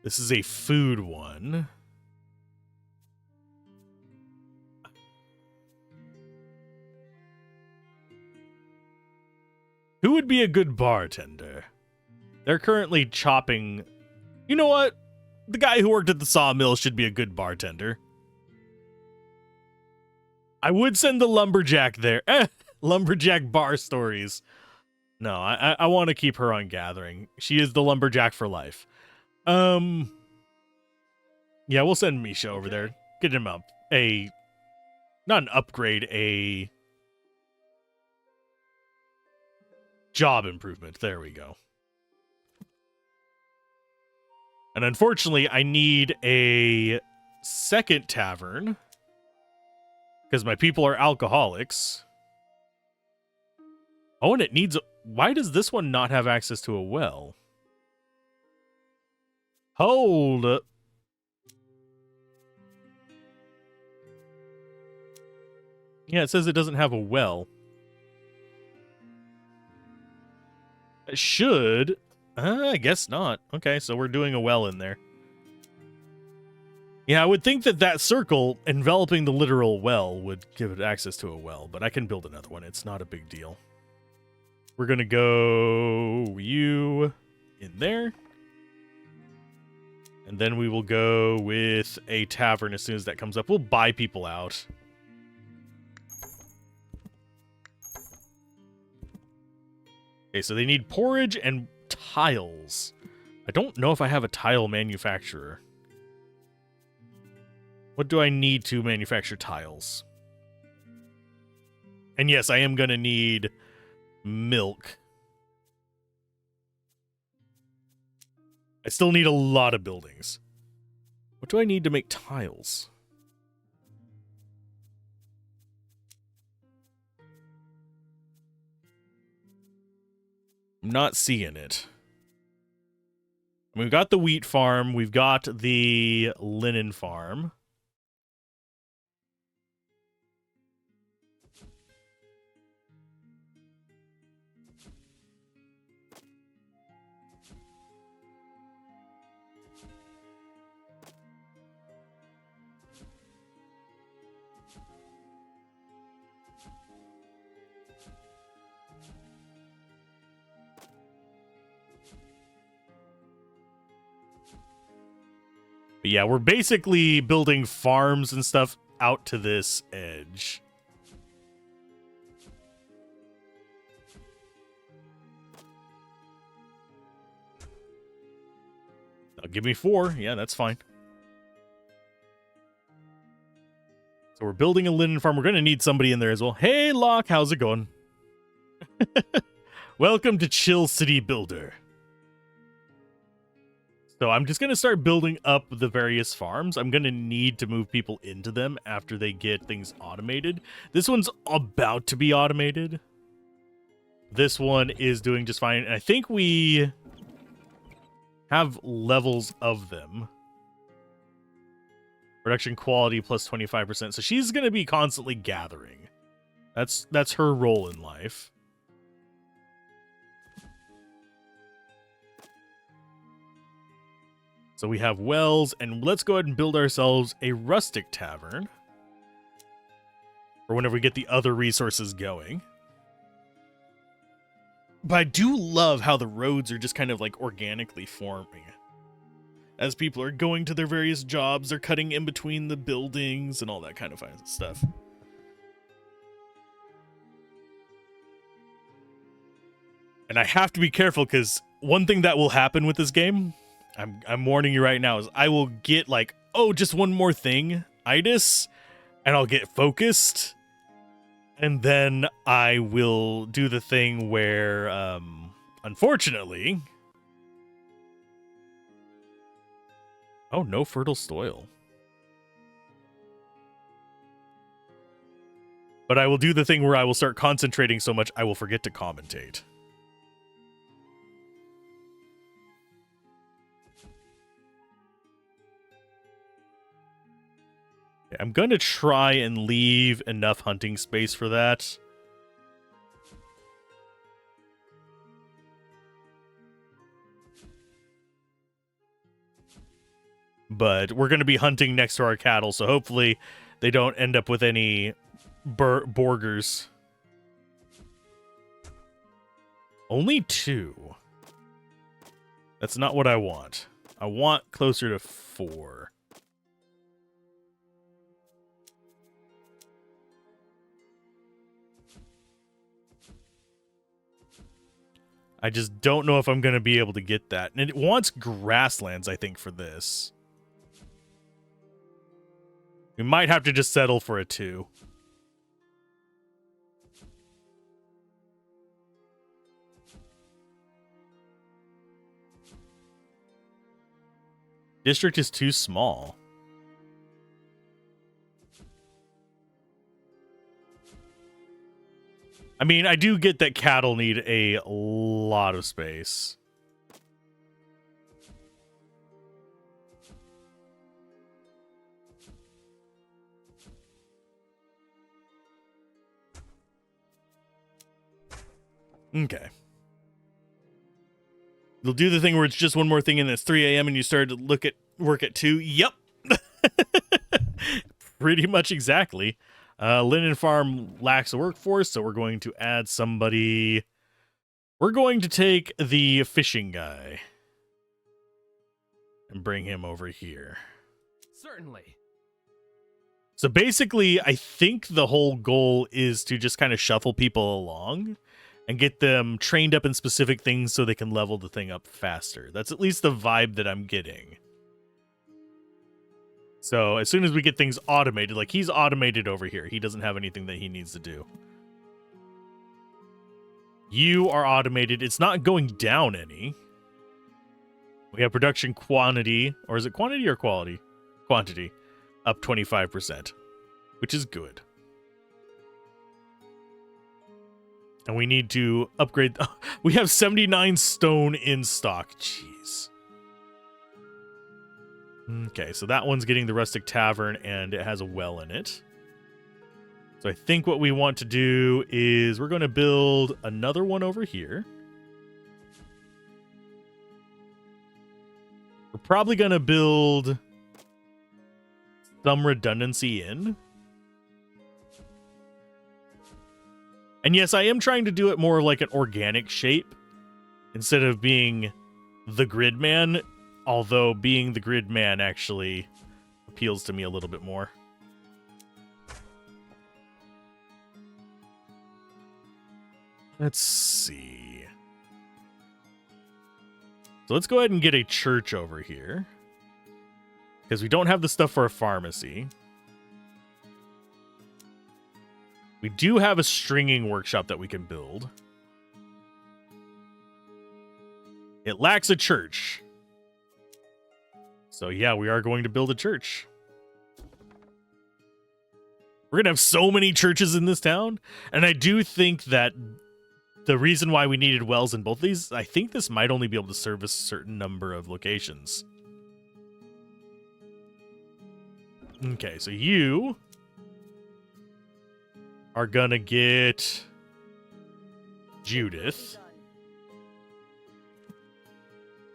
This is a food one. Who would be a good bartender? They're currently chopping... You know what? The guy who worked at the sawmill should be a good bartender. I would send the lumberjack there. Lumberjack bar stories. No, I want to keep her on gathering. She is the lumberjack for life. Yeah, we'll send Misha over there. Get him up. Not an upgrade, a job improvement. There we go. And unfortunately, I need a second tavern because my people are alcoholics. Oh, and it needs... Why does this one not have access to a well? Hold up. Yeah, it says it doesn't have a well. It should... I guess not. Okay, so we're doing a well in there. Yeah, I would think that that circle enveloping the literal well would give it access to a well, but I can build another one. It's not a big deal. We're going to go you in there. And then we will go with a tavern as soon as that comes up. We'll buy people out. Okay, so they need porridge and tiles. I don't know if I have a tile manufacturer. What do I need to manufacture tiles? And yes, I am going to need milk. I still need a lot of buildings. What do I need to make tiles? I'm not seeing it. We've got the wheat farm. We've got the linen farm. But yeah, we're basically building farms and stuff out to this edge. Give me 4. Yeah, that's fine. So we're building a linen farm. We're going to need somebody in there as well. Hey, Locke, how's it going? Welcome to Chill City Builder. So I'm just going to start building up the various farms. I'm going to need to move people into them after they get things automated. This one's about to be automated. This one is doing just fine. And I think we have levels of them. Production quality plus 25%. So she's going to be constantly gathering. That's her role in life. So we have wells, and let's go ahead and build ourselves a rustic tavern for whenever we get the other resources going. But I do love how the roads are just kind of like organically forming. As people are going to their various jobs, they're cutting in between the buildings and all that kind of fun stuff. And I have to be careful because one thing that will happen with this game, I'm warning you right now, is I will get like, oh, just one more thing, itis, and I'll get focused. And then I will do the thing where, unfortunately... Oh, no fertile soil. But I will do the thing where I will start concentrating so much I will forget to commentate. I'm going to try and leave enough hunting space for that. But we're going to be hunting next to our cattle, so hopefully they don't end up with any borgers. Only 2. That's not what I want. I want closer to 4. I just don't know if I'm going to be able to get that. And it wants grasslands, I think, for this. We might have to just settle for a 2. District is too small. I mean, I do get that cattle need a lot of space. Okay. They'll do the thing where it's just one more thing and it's 3 a.m. and you start to work at 2. Yep. Pretty much exactly. Linen Farm lacks a workforce, so we're going to add somebody. We're going to take the fishing guy and bring him over here. Certainly. So basically, I think the whole goal is to just kind of shuffle people along and get them trained up in specific things so they can level the thing up faster. That's at least the vibe that I'm getting. So as soon as we get things automated, like he's automated over here. He doesn't have anything that he needs to do. You are automated. It's not going down any. We have production quantity, or is it quantity or quality? Quantity, up 25%, which is good. And we need to upgrade. We have 79 stone in stock. Jeez. Okay, so that one's getting the rustic tavern, and it has a well in it. So I think what we want to do is we're going to build another one over here. We're probably going to build some redundancy in. And yes, I am trying to do it more like an organic shape. Instead of being the grid man, Although being the grid man actually appeals to me a little bit more. Let's see. So let's go ahead and get a church over here. Because we don't have the stuff for a pharmacy. We do have a stringing workshop that we can build. It lacks a church. So yeah, we are going to build a church. We're going to have so many churches in this town. And I do think that the reason why we needed wells in both of these, I think this might only be able to service a certain number of locations. Okay, so you are gonna get Judith.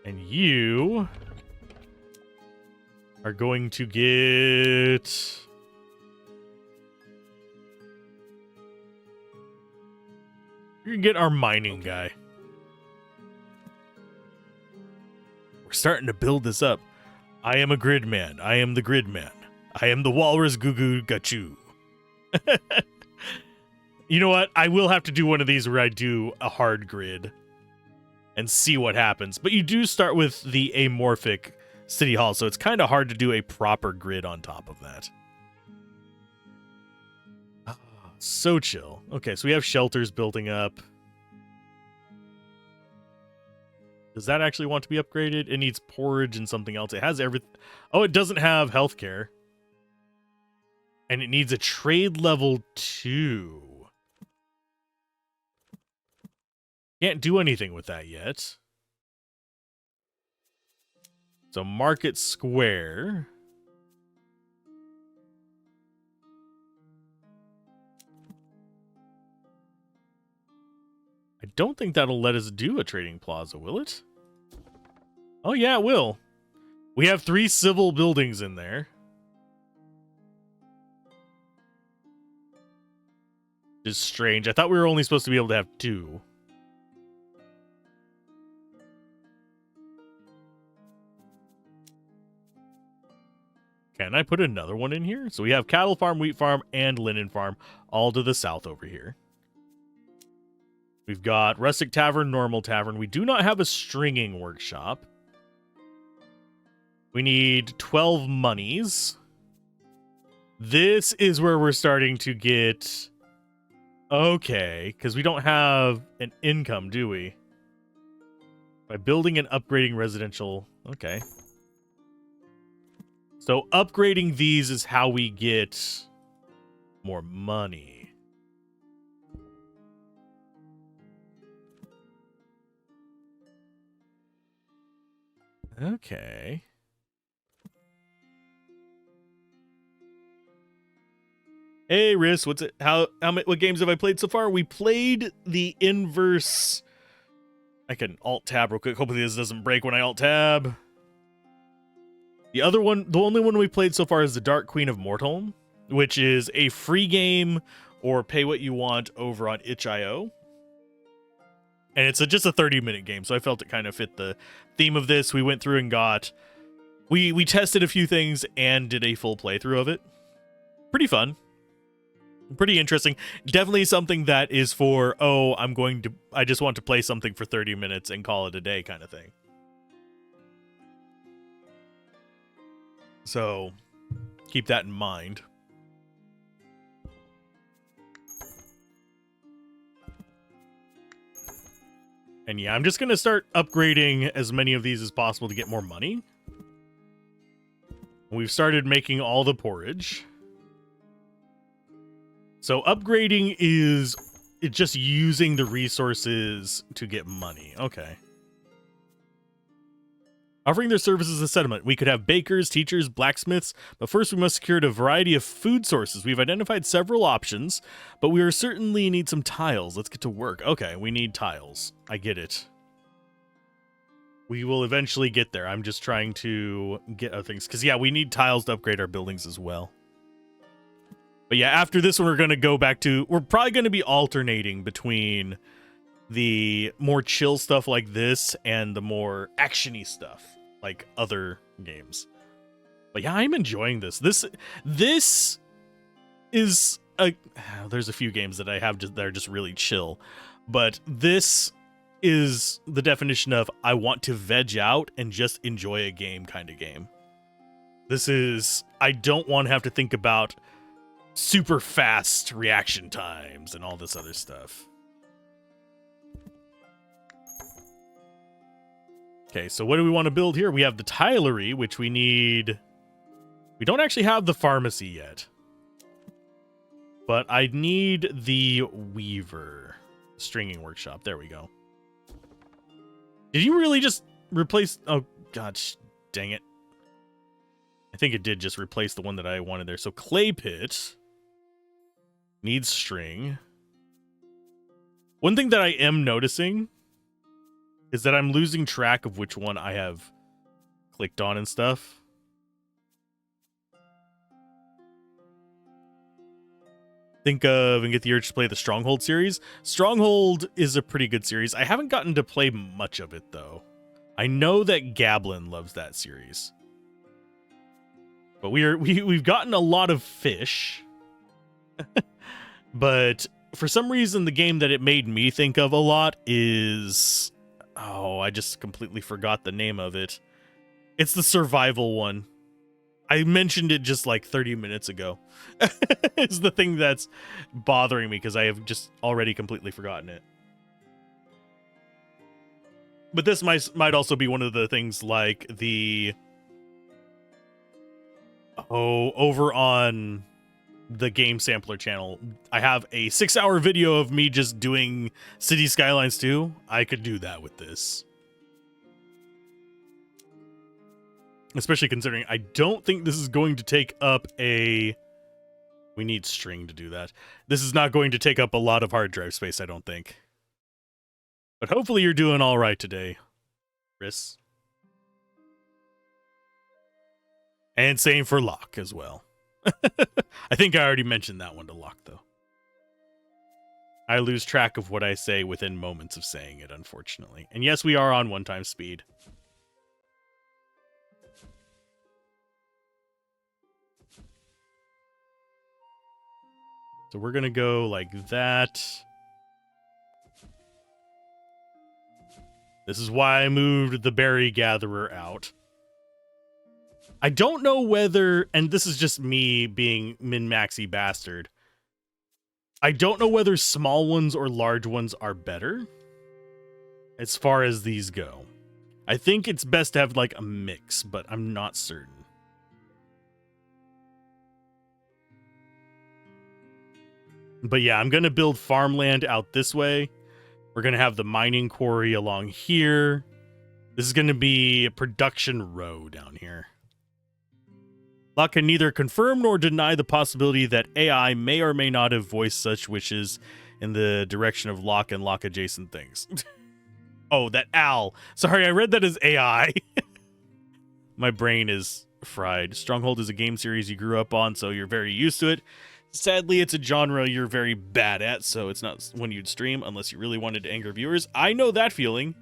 And you are going to get... You're gonna get our mining guy. We're starting to build this up. I am a grid man. I am the grid man. I am the walrus goo goo gachu. You know what? I will have to do one of these where I do a hard grid and see what happens. But you do start with the amorphic city hall, so it's kind of hard to do a proper grid on top of that. So chill. Okay, so we have shelters building up. Does that actually want to be upgraded? It needs porridge and something else. It has everything. Oh, it doesn't have healthcare. And it needs a trade level 2. Can't do anything with that yet. So Market Square. I don't think that'll let us do a trading plaza, will it? Oh yeah, it will. We have 3 civil buildings in there. Is strange. I thought we were only supposed to be able to have 2. Can I put another one in here? So we have cattle farm, wheat farm, and linen farm all to the south over here. We've got rustic tavern, normal tavern. We do not have a stringing workshop. We need 12 monies. This is where we're starting to get... Okay, because we don't have an income, do we? By building and upgrading residential... Okay. So upgrading these is how we get more money. Okay. Hey, Riss, what's it? What games have I played so far? We played the inverse. I can alt tab real quick. Hopefully this doesn't break when I alt tab. The other one, the only one we played so far is the Dark Queen of Mortholm, which is a free game or pay what you want over on itch.io. And it's just a 30-minute game, so I felt it kind of fit the theme of this. We went through and got... We tested a few things and did a full playthrough of it. Pretty fun. Pretty interesting. Definitely something that is for, oh, I just want to play something for 30 minutes and call it a day kind of thing. So, keep that in mind. And yeah, I'm just going to start upgrading as many of these as possible to get more money. We've started making all the porridge. So upgrading is just using the resources to get money. Okay. Offering their services as a settlement. We could have bakers, teachers, blacksmiths, but first we must secure a variety of food sources. We've identified several options, but we certainly need some tiles. Let's get to work. Okay, we need tiles. I get it. We will eventually get there. I'm just trying to get other things. Because, yeah, we need tiles to upgrade our buildings as well. But, yeah, after this one, we're going to go back to... We're probably going to be alternating between the more chill stuff like this and the more action-y stuff. like other games. But yeah, I'm enjoying this. This is there's a few games that I have that are just really chill, but this is the definition of I want to veg out and just enjoy a game kind of game. This is, I don't want to have to think about super fast reaction times and all this other stuff. Okay, so what do we want to build here? We have the tilery, which we need. We don't actually have the pharmacy yet. But I need the weaver. Stringing workshop. There we go. Did you really just replace... Oh, gosh, dang it. I think it did just replace the one that I wanted there. So clay pit needs string. One thing that I am noticing is that I'm losing track of which one I have clicked on and stuff. Think of and get the urge to play the Stronghold series. Stronghold is a pretty good series. I haven't gotten to play much of it, though. I know that Gablin loves that series. But we've gotten a lot of fish. But for some reason, the game that it made me think of a lot is... Oh, I just completely forgot the name of it. It's the survival one. I mentioned it just like 30 minutes ago. It's the thing that's bothering me because I have just already completely forgotten it. But this might also be one of the things like the... Oh, over on the Game Sampler channel, I have a 6-hour video of me just doing City Skylines 2. I could do that with this. Especially considering I don't think this is going to take up a... We need string to do that. This is not going to take up a lot of hard drive space, I don't think. But hopefully you're doing all right today, Chris. And same for Locke as well. I think I already mentioned that one to Locke, though. I lose track of what I say within moments of saying it, unfortunately. And yes, we are on 1x speed. So we're going to go like that. This is why I moved the berry gatherer out. I don't know whether, and this is just me being min-maxy bastard, I don't know whether small ones or large ones are better as far as these go. I think it's best to have like a mix, but I'm not certain. But yeah, I'm going to build farmland out this way. We're going to have the mining quarry along here. This is going to be a production row down here. Locke can neither confirm nor deny the possibility that AI may or may not have voiced such wishes in the direction of Locke and Locke adjacent things. Oh, that Al. Sorry, I read that as AI. My brain is fried. Stronghold is a game series you grew up on, so you're very used to it. Sadly, it's a genre you're very bad at, so it's not one you'd stream unless you really wanted to anger viewers. I know that feeling.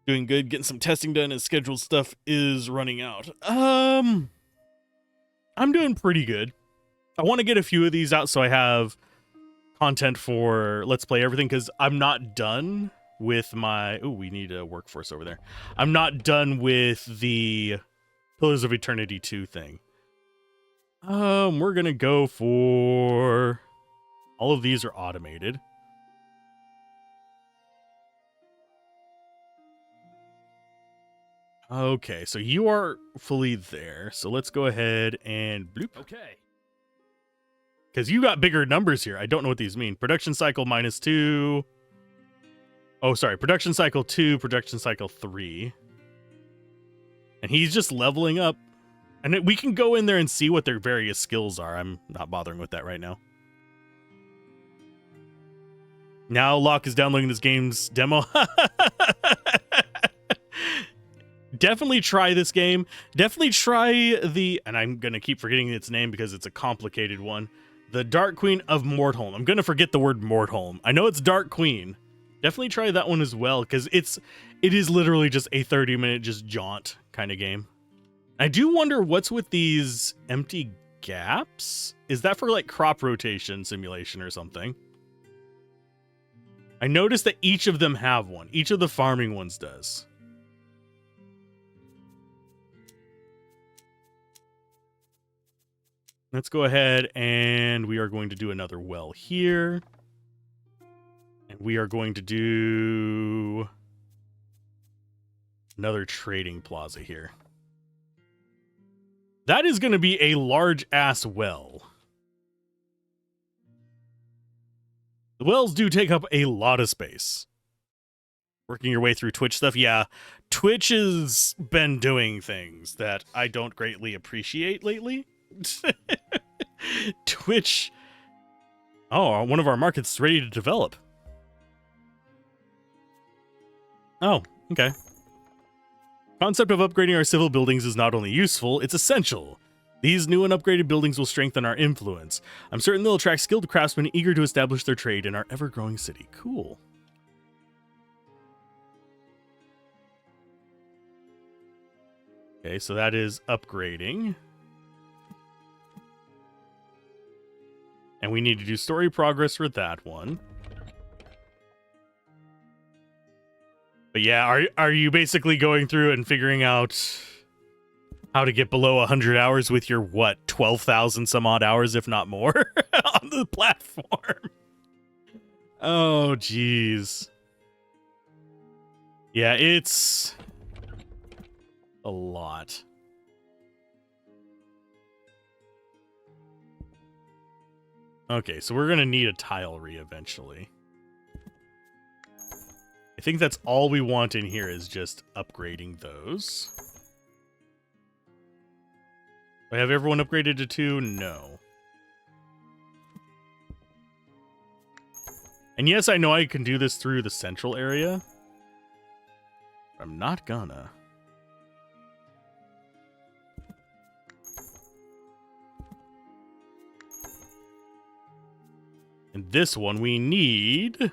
Doing good, getting some testing done, and scheduled stuff is running out. I'm doing pretty good. I want to get a few of these out so I have content for Let's Play Everything, because I'm not done with my... Oh, we need a workforce over there. I'm not done with the Pillars of Eternity 2 thing. We're gonna go for... All of these are automated. Okay, so you are fully there. So let's go ahead and bloop. Okay. Because you got bigger numbers here. I don't know what these mean. Production cycle -2. Oh, sorry. Production cycle 2, production cycle 3. And he's just leveling up. And we can go in there and see what their various skills are. I'm not bothering with that right now. Now Locke is downloading this game's demo. Definitely try this game. Definitely try the... And I'm going to keep forgetting its name because it's a complicated one. The Dark Queen of Mortholm. I'm going to forget the word Mortholm. I know it's Dark Queen. Definitely try that one as well, because it is literally just a 30-minute just jaunt kind of game. I do wonder what's with these empty gaps. Is that for like crop rotation simulation or something? I noticed that each of them have one. Each of the farming ones does. Let's go ahead and we are going to do another well here. And we are going to do another trading plaza here. That is going to be a large-ass well. The wells do take up a lot of space. Working your way through Twitch stuff, yeah. Twitch has been doing things that I don't greatly appreciate lately. Twitch... Oh, one of our markets is ready to develop. Oh, okay. Concept of upgrading our civil buildings is not only useful, it's essential. These new and upgraded buildings will strengthen our influence. I'm certain they'll attract skilled craftsmen eager to establish their trade in our ever-growing city. Cool. Okay, so that is upgrading. And we need to do story progress for that one. But yeah, are you basically going through and figuring out how to get below 100 hours with your, what, 12,000 some odd hours, if not more, on the platform? Oh, jeez. Yeah, it's a lot. Okay, so we're going to need a tilery eventually. I think that's all we want in here is just upgrading those. Do I have everyone upgraded to 2? No. And yes, I know I can do this through the central area. But I'm not gonna. And this one we need...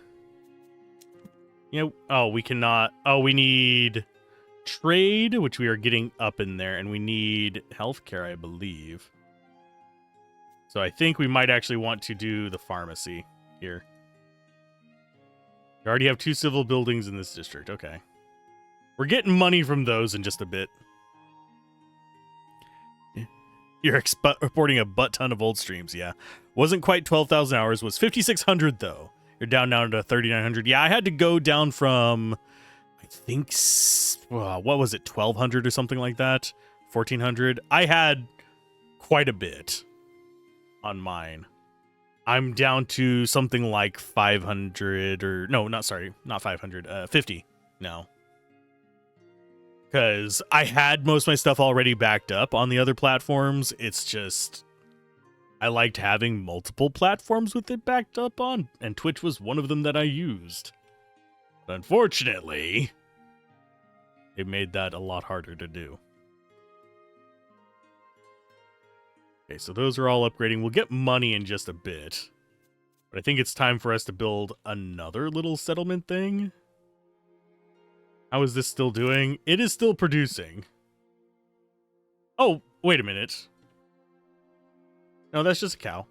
Yeah, oh, we cannot... Oh, we need trade, which we are getting up in there, and we need healthcare, I believe. So I think we might actually want to do the pharmacy here. We already have 2 civil buildings in this district. Okay. We're getting money from those in just a bit. You're reporting a butt ton of old streams, yeah. Wasn't quite 12,000 hours, was 5,600 though. You're down now to 3,900. Yeah, I had to go down from, I think, what was it, 1,200 or something like that? 1,400. I had quite a bit on mine. I'm down to something like 500 or, no, not 500, 50 now. Because I had most of my stuff already backed up on the other platforms. It's just... I liked having multiple platforms with it backed up on, and Twitch was one of them that I used. But unfortunately, it made that a lot harder to do. Okay, so those are all upgrading. We'll get money in just a bit. But I think it's time for us to build another little settlement thing. How is this still doing? It is still producing. Oh, wait a minute. No, that's just a cow.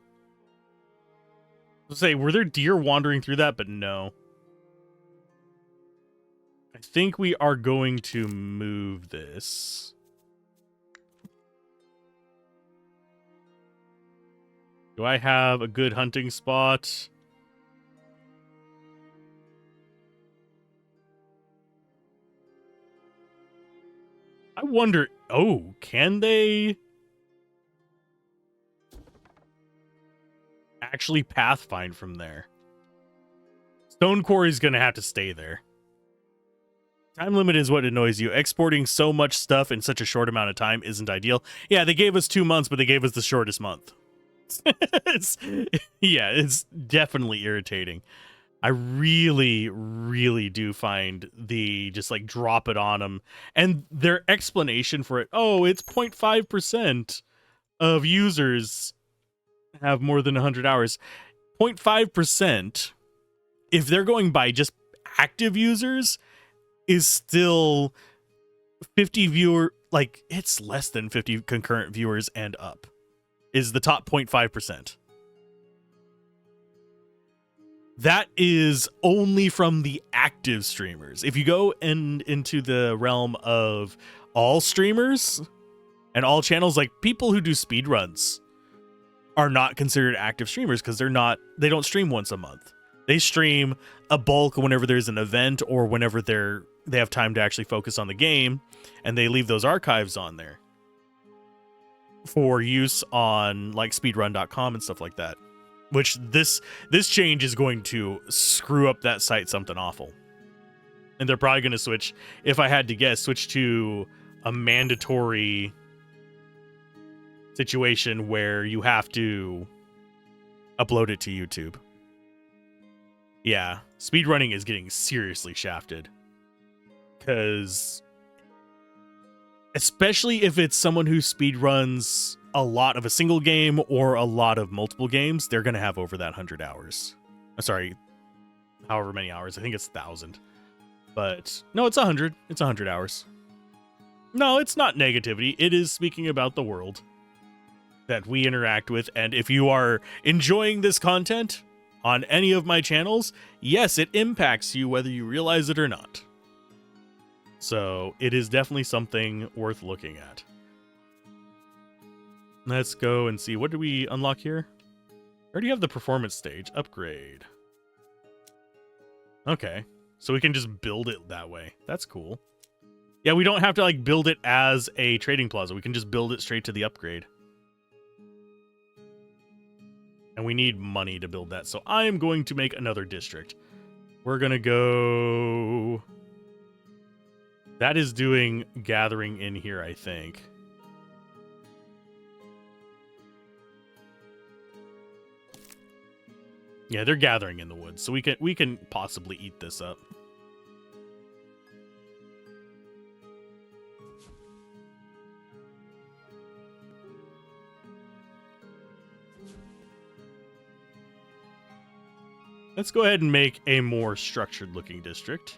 Let's say, were there deer wandering through that? But no. I think we are going to move this. Do I have a good hunting spot? I wonder... Oh, can they... actually pathfind from there? Stone Quarry's gonna have to stay there. Time limit is what annoys you. Exporting so much stuff in such a short amount of time isn't ideal. Yeah, they gave us 2 months, but they gave us the shortest month. It's definitely irritating. I really, really do find the just like drop it on them. And their explanation for it, oh, it's 0.5% of users have more than 100 hours. 0.5%, if they're going by just active users is still 50 viewer, like it's less than 50 concurrent viewers and up is the top 0.5%. That is only from the active streamers. If you go into the realm of all streamers and all channels, like people who do speedruns are not considered active streamers because they don't stream once a month. They stream a bulk whenever there's an event or whenever they have time to actually focus on the game, and they leave those archives on there for use on like speedrun.com and stuff like that. Which this change is going to screw up that site something awful. And they're probably going to switch, if I had to guess, switch to a mandatory situation where you have to upload it to YouTube. Yeah, speedrunning is getting seriously shafted. Because especially if it's someone who speedruns a lot of a single game or a lot of multiple games, they're going to have over that 100 hours. Sorry, however many hours. I think it's 1,000. But no, it's 100. It's 100 hours. No, it's not negativity. It is speaking about the world that we interact with. And if you are enjoying this content on any of my channels, yes, it impacts you whether you realize it or not. So it is definitely something worth looking at. Let's go and see. What do we unlock here? I already have the performance stage. Upgrade. Okay. So we can just build it that way. That's cool. Yeah, we don't have to like build it as a trading plaza. We can just build it straight to the upgrade. And we need money to build that. So I am going to make another district. We're going to go... That is doing gathering in here, I think. Yeah, they're gathering in the woods, so we can possibly eat this up. Let's go ahead and make a more structured looking district.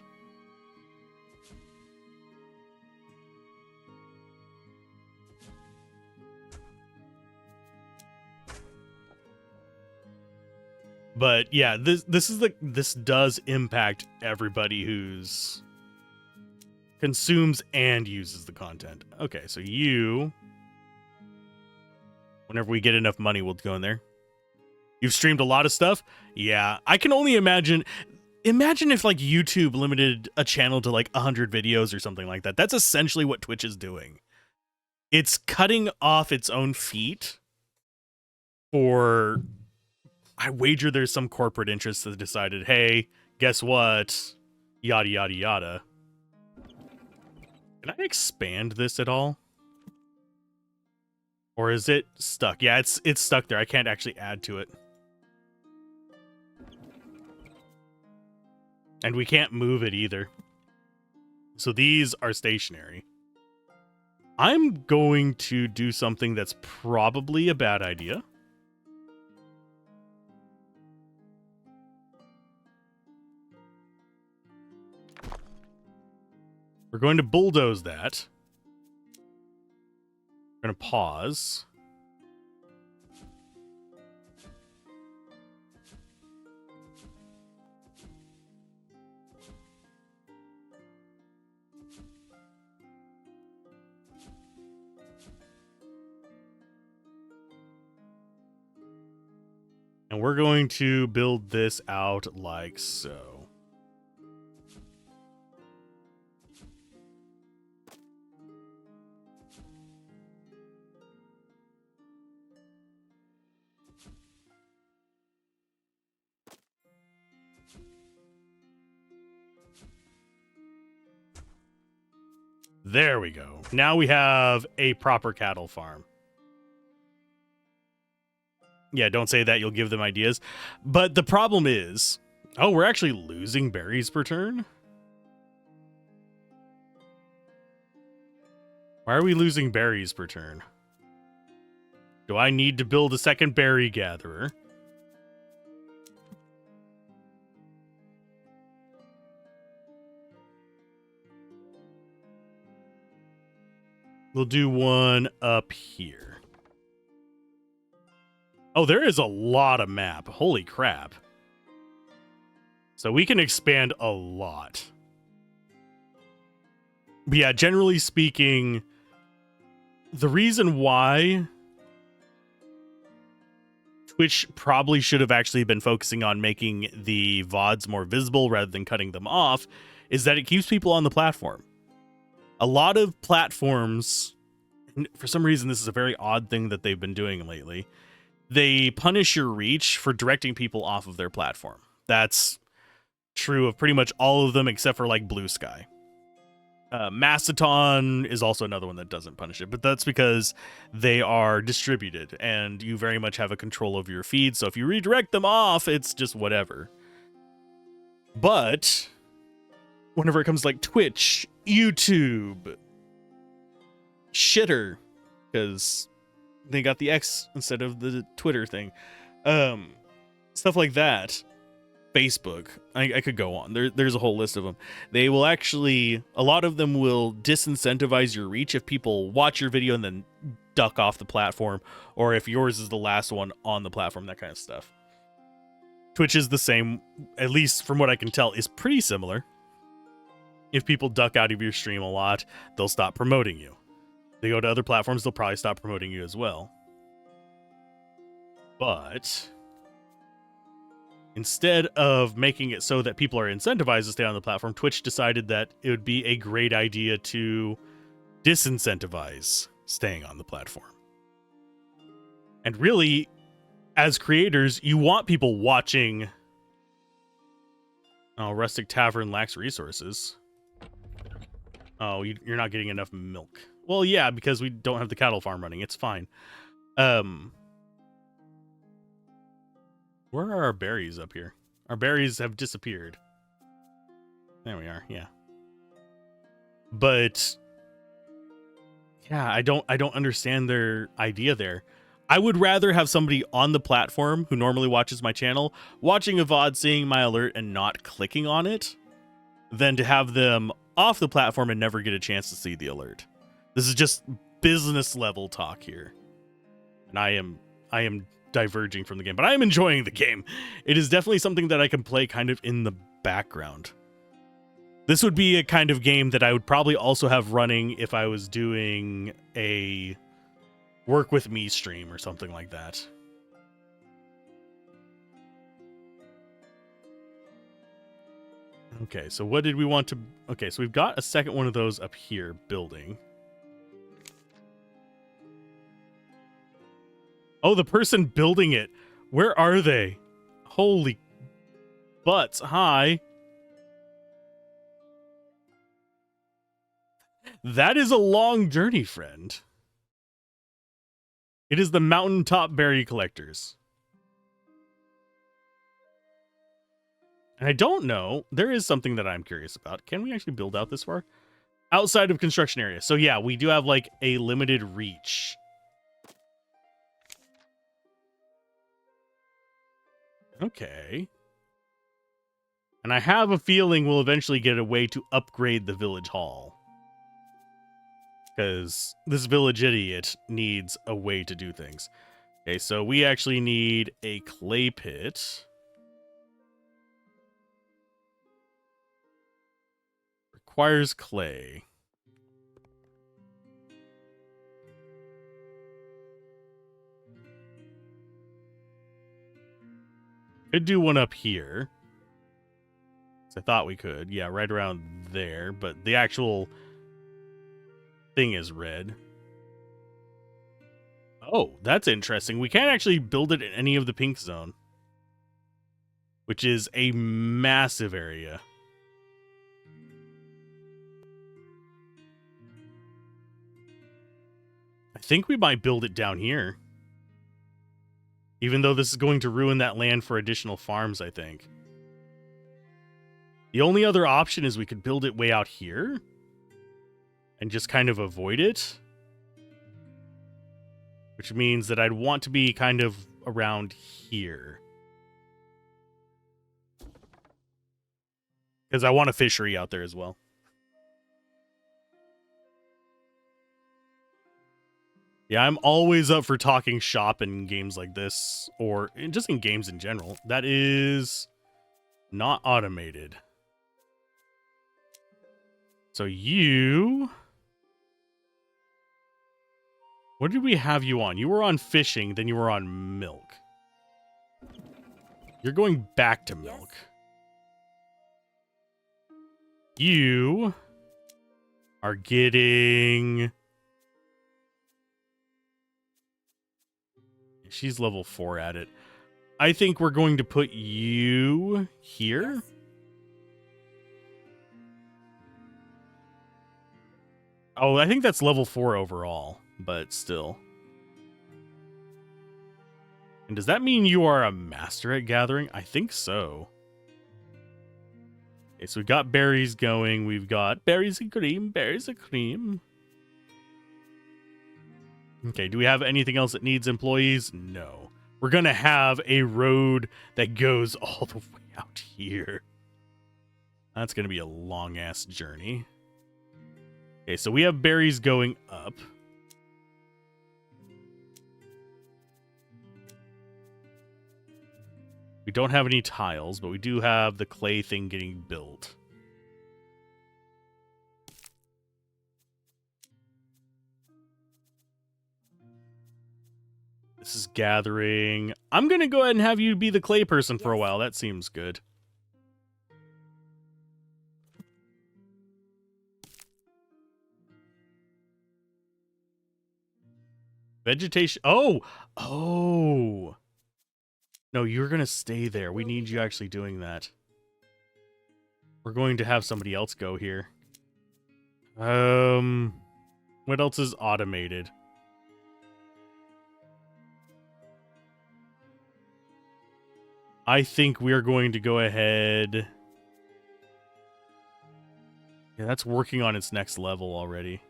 But yeah, this does impact everybody who's consumes and uses the content. Okay, so whenever we get enough money, we'll go in there. You've streamed a lot of stuff? Yeah, I can only imagine if like YouTube limited a channel to like 100 videos or something like that. That's essentially what Twitch is doing. It's cutting off its own feet for... I wager there's some corporate interest that decided, hey, guess what? Yada, yada, yada. Can I expand this at all? Or is it stuck? Yeah, it's stuck there. I can't actually add to it. And we can't move it either. So these are stationary. I'm going to do something that's probably a bad idea. We're going to bulldoze that. We're going to pause. And we're going to build this out like so. There we go. Now we have a proper cattle farm. Yeah, don't say that. You'll give them ideas. But the problem is... Oh, we're actually losing berries per turn? Why are we losing berries per turn? Do I need to build a second berry gatherer? We'll do one up here. Oh, there is a lot of map. Holy crap. So we can expand a lot. But yeah, generally speaking, the reason why Twitch probably should have actually been focusing on making the VODs more visible rather than cutting them off is that it keeps people on the platform. A lot of platforms, for some reason, this is a very odd thing that they've been doing lately. They punish your reach for directing people off of their platform. That's true of pretty much all of them except for like Blue Sky. Mastodon is also another one that doesn't punish it, but that's because they are distributed and you very much have a control over your feed. So if you redirect them off, it's just whatever. But whenever it comes to like Twitch, YouTube, Shitter, because they got the X instead of the Twitter thing, stuff like that, Facebook, I could go on. There's a whole list of them. They will actually, a lot of them will disincentivize your reach if people watch your video and then duck off the platform, or if yours is the last one on the platform, that kind of stuff. Twitch is the same, at least from what I can tell, is pretty similar. If people duck out of your stream a lot, they'll stop promoting you. They go to other platforms, they'll probably stop promoting you as well. But instead of making it so that people are incentivized to stay on the platform, Twitch decided that it would be a great idea to disincentivize staying on the platform. And really, as creators, you want people watching. Oh, Rustic Tavern lacks resources. Oh, you're not getting enough milk. Well, yeah, because we don't have the cattle farm running. It's fine. Where are our berries up here? Our berries have disappeared. There we are, yeah. But yeah, I don't understand their idea there. I would rather have somebody on the platform who normally watches my channel watching a VOD, seeing my alert and not clicking on it, than to have them off the platform and never get a chance to see the alert. This is just business level talk here. And I am diverging from the game, but I am enjoying the game. It is definitely something that I can play kind of in the background. This would be a kind of game that I would probably also have running if I was doing a work with me stream or something like that. Okay, so what did we want to... Okay, so we've got a second one of those up here building. Oh, the person building it. Where are they? Holy butts. Hi. That is a long journey, friend. It is the mountaintop berry collectors. And I don't know. There is something that I'm curious about. Can we actually build out this far? Outside of construction area. So yeah, we do have like a limited reach. Okay. And I have a feeling we'll eventually get a way to upgrade the village hall. Because this village idiot needs a way to do things. Okay, so we actually need a clay pit. Requires clay. Could do one up here. I thought we could. Yeah, right around there. But the actual thing is red. Oh, that's interesting. We can't actually build it in any of the pink zone, which is a massive area. I think we might build it down here. Even though this is going to ruin that land for additional farms, I think. The only other option is we could build it way out here and just kind of avoid it. Which means that I'd want to be kind of around here. Because I want a fishery out there as well. Yeah, I'm always up for talking shop in games like this, or just in games in general. That is not automated. So you... What did we have you on? You were on fishing, then you were on milk. You're going back to milk. You are getting... She's level 4 at it. I think we're going to put you here. Yes. Oh, I think that's level 4 overall, but still. And does that mean you are a master at gathering? I think so. Okay, so we've got berries going. We've got berries and cream, berries and cream. Okay, do we have anything else that needs employees? No. We're going to have a road that goes all the way out here. That's going to be a long-ass journey. Okay, so we have berries going up. We don't have any tiles, but we do have the clay thing getting built. This is gathering. I'm going to go ahead and have you be the clay person for a while. That seems good. Vegetation. Oh! Oh! No, you're going to stay there. We need you actually doing that. We're going to have somebody else go here. What else is automated? I think we're going to go ahead. Yeah, that's working on its next level already.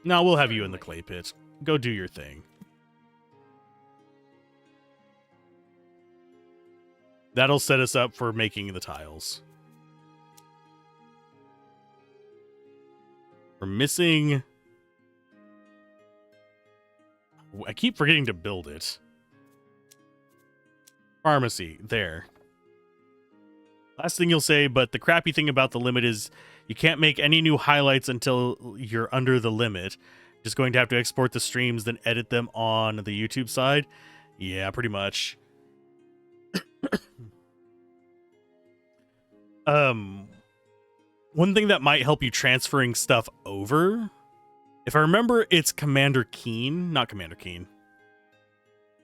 No, we'll have you in the clay pit. Go do your thing. That'll set us up for making the tiles. We're missing... I keep forgetting to build it. Pharmacy. There. Last thing you'll say, but the crappy thing about the limit is you can't make any new highlights until you're under the limit. Just going to have to export the streams, then edit them on the YouTube side. Yeah, pretty much. One thing that might help you transferring stuff over, if I remember, it's Commander Keen, not Commander Keen.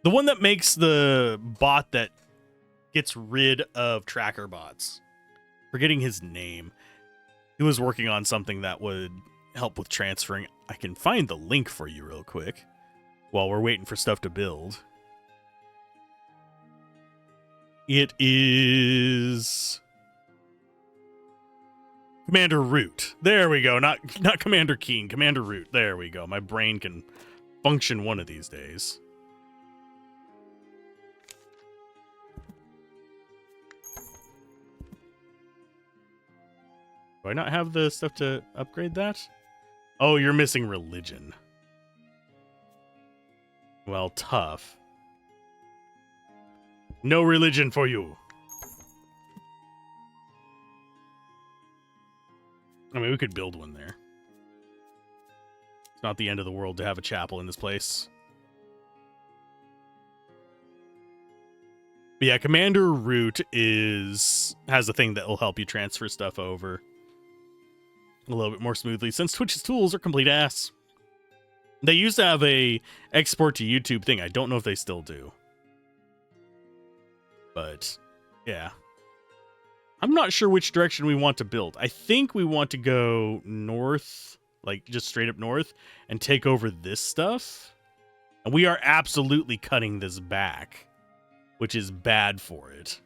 The one that makes the bot that gets rid of tracker bots. Forgetting his name. He was working on something that would help with transferring. I can find the link for you real quick while we're waiting for stuff to build. It is Commander Root. There we go. Not Commander Keen, Commander Root. There we go. My brain can function one of these days. Do I not have the stuff to upgrade that? Oh, you're missing religion. Well, tough. No religion for you. I mean, we could build one there. It's not the end of the world to have a chapel in this place. But yeah, Commander Root has a thing that will help you transfer stuff over a little bit more smoothly, since Twitch's tools are complete ass. They used to have a export to YouTube thing. I don't know if they still do. But, yeah. I'm not sure which direction we want to build. I think we want to go north, like just straight up north, and take over this stuff. And we are absolutely cutting this back, which is bad for it.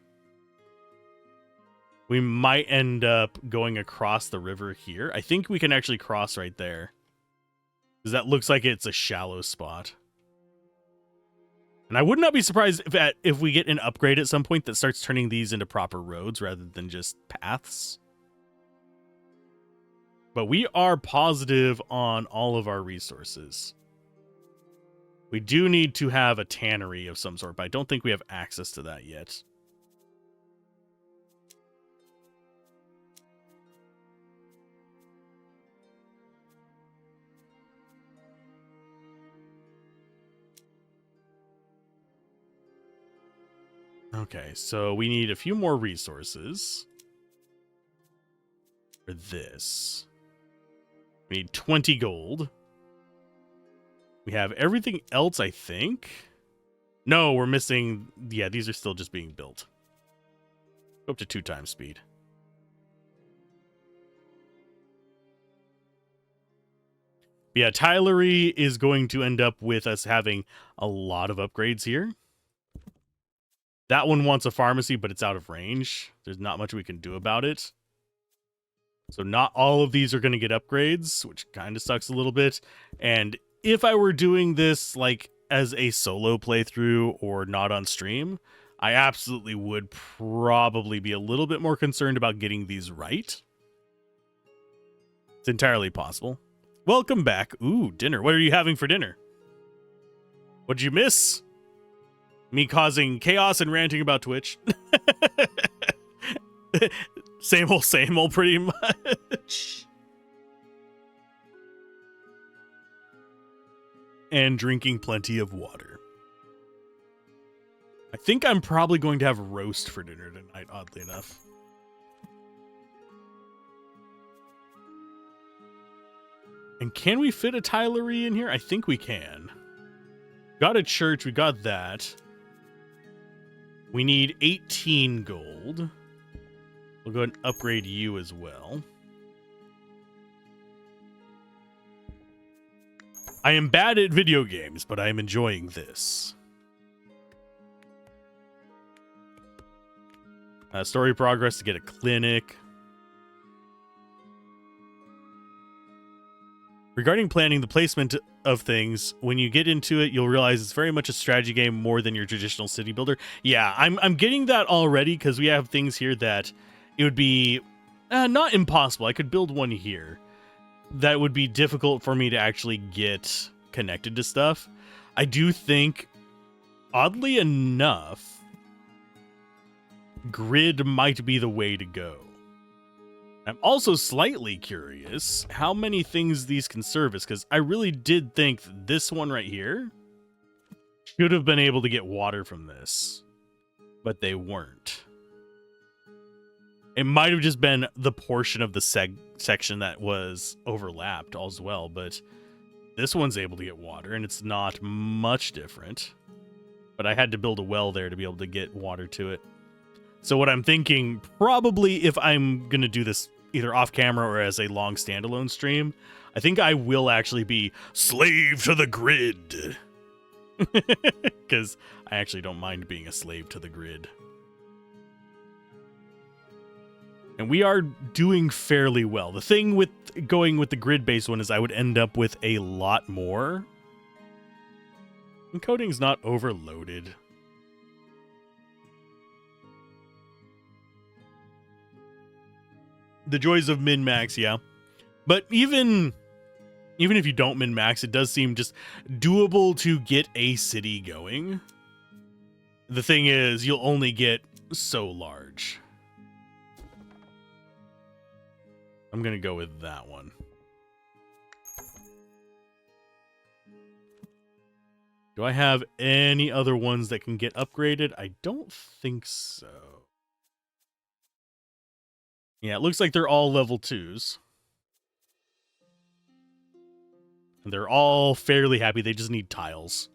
We might end up going across the river here. I think we can actually cross right there, because that looks like it's a shallow spot. And I would not be surprised if we get an upgrade at some point that starts turning these into proper roads rather than just paths. But we are positive on all of our resources. We do need to have a tannery of some sort, but I don't think we have access to that yet. Okay, so we need a few more resources for this. We need 20 gold. We have everything else, I think. No, we're missing... Yeah, these are still just being built. Go up to 2 times speed. Yeah, Tylery is going to end up with us having a lot of upgrades here. That one wants a pharmacy, but it's out of range. There's not much we can do about it. So not all of these are going to get upgrades, which kind of sucks a little bit. And if I were doing this like as a solo playthrough or not on stream, I absolutely would probably be a little bit more concerned about getting these right. It's entirely possible. Welcome back. Ooh, dinner. What are you having for dinner? What'd you miss? Me causing chaos and ranting about Twitch. Same old, pretty much. And drinking plenty of water. I think I'm probably going to have roast for dinner tonight, oddly enough. And can we fit a Tylery in here? I think we can. Got a church, we got that. We need 18 gold. We'll go ahead and upgrade you as well. I am bad at video games, but I am enjoying this. Story progress to get a clinic. Regarding planning the placement of things, when you get into it, you'll realize it's very much a strategy game more than your traditional city builder. Yeah, I'm getting that already because we have things here that it would be not impossible. I could build one here. That would be difficult for me to actually get connected to stuff. I do think, oddly enough, grid might be the way to go. I'm also slightly curious how many things these can service, because I really did think this one right here should have been able to get water from this, but they weren't. It might have just been the portion of the section that was overlapped as well, but this one's able to get water, and it's not much different. But I had to build a well there to be able to get water to it. So what I'm thinking, probably if I'm going to do this either off camera or as a long standalone stream, I think I will actually be slave to the grid. Because I actually don't mind being a slave to the grid. And we are doing fairly well. The thing with going with the grid-based one is I would end up with a lot more. Encoding's not overloaded. The joys of min-max, yeah. But even if you don't min-max, it does seem just doable to get a city going. The thing is, you'll only get so large. I'm going to go with that one. Do I have any other ones that can get upgraded? I don't think so. Yeah, it looks like they're all level 2s. And they're all fairly happy. They just need tiles.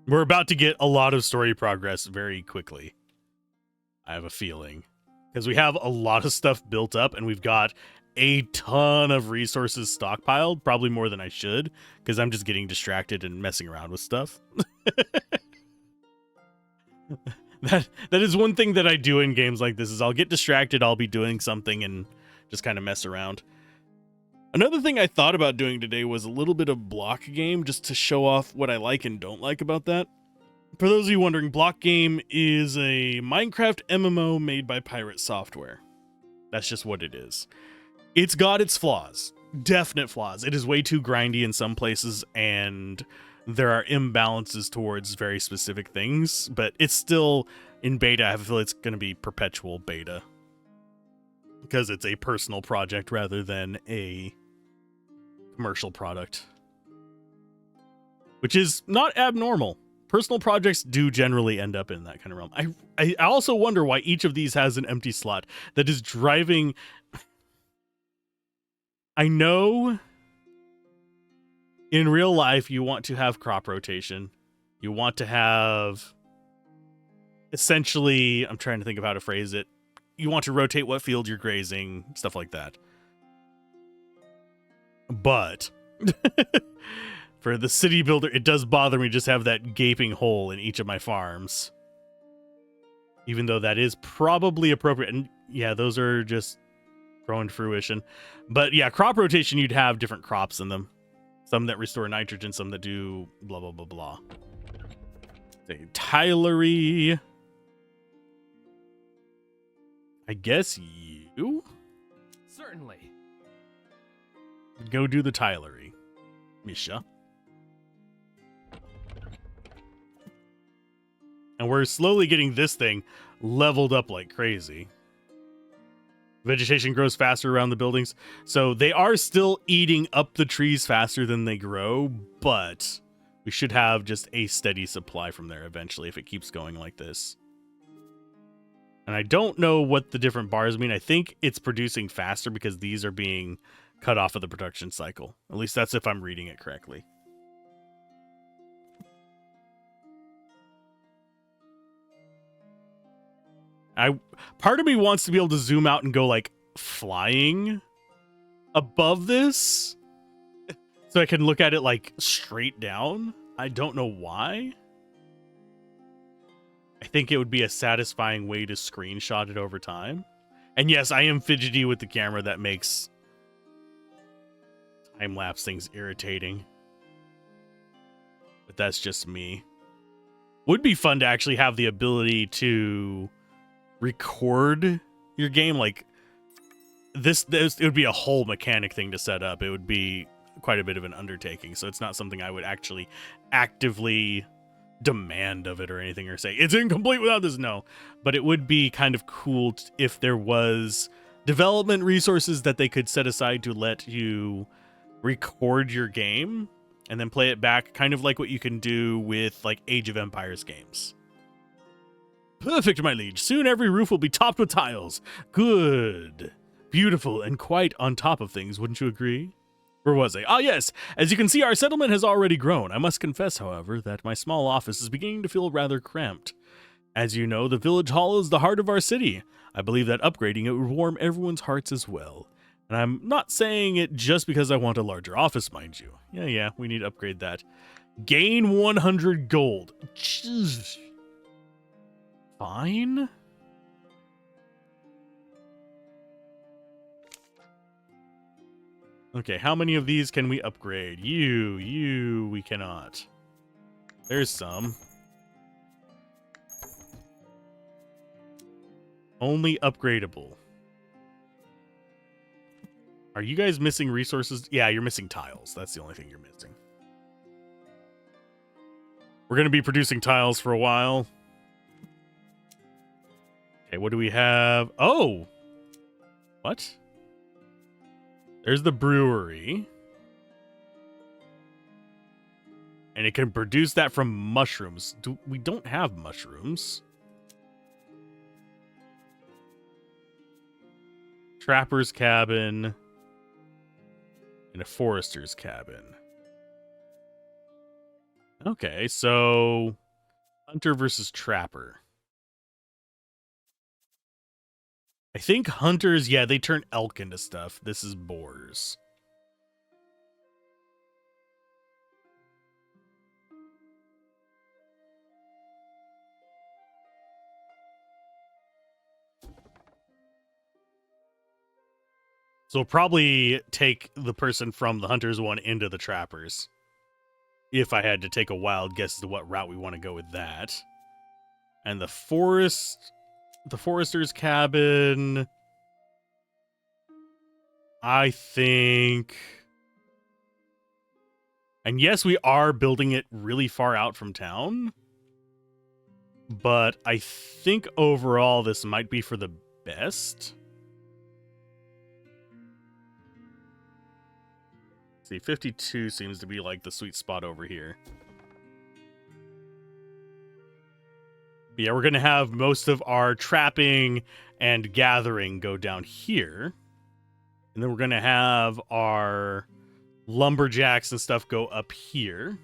We're about to get a lot of story progress very quickly. I have a feeling. Because we have a lot of stuff built up, and we've got a ton of resources stockpiled. Probably more than I should, because I'm just getting distracted and messing around with stuff. That is one thing that I do in games like this, is I'll get distracted, I'll be doing something, and just kind of mess around. Another thing I thought about doing today was a little bit of block game, just to show off what I like and don't like about that. For those of you wondering, Block Game is a Minecraft MMO made by Pirate Software. That's just what it is. It's got its flaws. Definite flaws. It is way too grindy in some places, and there are imbalances towards very specific things, but it's still in beta. I have a feeling it's going to be perpetual beta because it's a personal project rather than a commercial product, which is not abnormal. Personal projects do generally end up in that kind of realm. I also wonder why each of these has an empty slot that is driving. I know in real life you want to have crop rotation. You want to have essentially, I'm trying to think of how to phrase it. You want to rotate what field you're grazing, stuff like that. But for the city builder, it does bother me just have that gaping hole in each of my farms. Even though that is probably appropriate. And yeah, those are just growing to fruition. But yeah, crop rotation, you'd have different crops in them. Some that restore nitrogen, some that do blah, blah, blah, blah. Say, tilery. I guess you? Certainly. Go do the tilery, Misha. And we're slowly getting this thing leveled up like crazy. Vegetation grows faster around the buildings. So they are still eating up the trees faster than they grow, but we should have just a steady supply from there eventually if it keeps going like this. And I don't know what the different bars mean. I think it's producing faster because these are being cut off of the production cycle. At least that's if I'm reading it correctly. Part of me wants to be able to zoom out and go like flying above this so I can look at it like straight down. I don't know why. I think it would be a satisfying way to screenshot it over time. And yes, I am fidgety with the camera. That makes time-lapse things irritating. But that's just me. Would be fun to actually have the ability to record your game. Like this it would be a whole mechanic thing to set up. It would be quite a bit of an undertaking. So it's not something I would actually actively demand of it or anything or say it's incomplete without this. No, but it would be kind of cool if there was development resources that they could set aside to let you record your game and then play it back, kind of like what you can do with like Age of Empires games. Perfect, my liege. Soon every roof will be topped with tiles. Good. Beautiful and quite on top of things, wouldn't you agree? Where was I? Ah, yes. As you can see, our settlement has already grown. I must confess, however, that my small office is beginning to feel rather cramped. As you know, the village hall is the heart of our city. I believe that upgrading it would warm everyone's hearts as well. And I'm not saying it just because I want a larger office, mind you. Yeah, we need to upgrade that. Gain 100 gold. Jeez. Fine. Okay, how many of these can we upgrade? We cannot. There's some. Only upgradable. Are you guys missing resources? Yeah, you're missing tiles. That's the only thing you're missing. We're going to be producing tiles for a while. Okay, what do we have? Oh! What? There's the brewery. And it can produce that from mushrooms. We don't have mushrooms. Trapper's cabin. And a forester's cabin. Okay, so hunter versus trapper. I think hunters, yeah, they turn elk into stuff. This is boars. So we'll probably take the person from the hunters one into the trappers. If I had to take a wild guess as to what route we want to go with that. And the forester's cabin. I think... And yes, we are building it really far out from town. But I think overall this might be for the best. See, 52 seems to be like the sweet spot over here. But yeah, we're going to have most of our trapping and gathering go down here. And then we're going to have our lumberjacks and stuff go up here.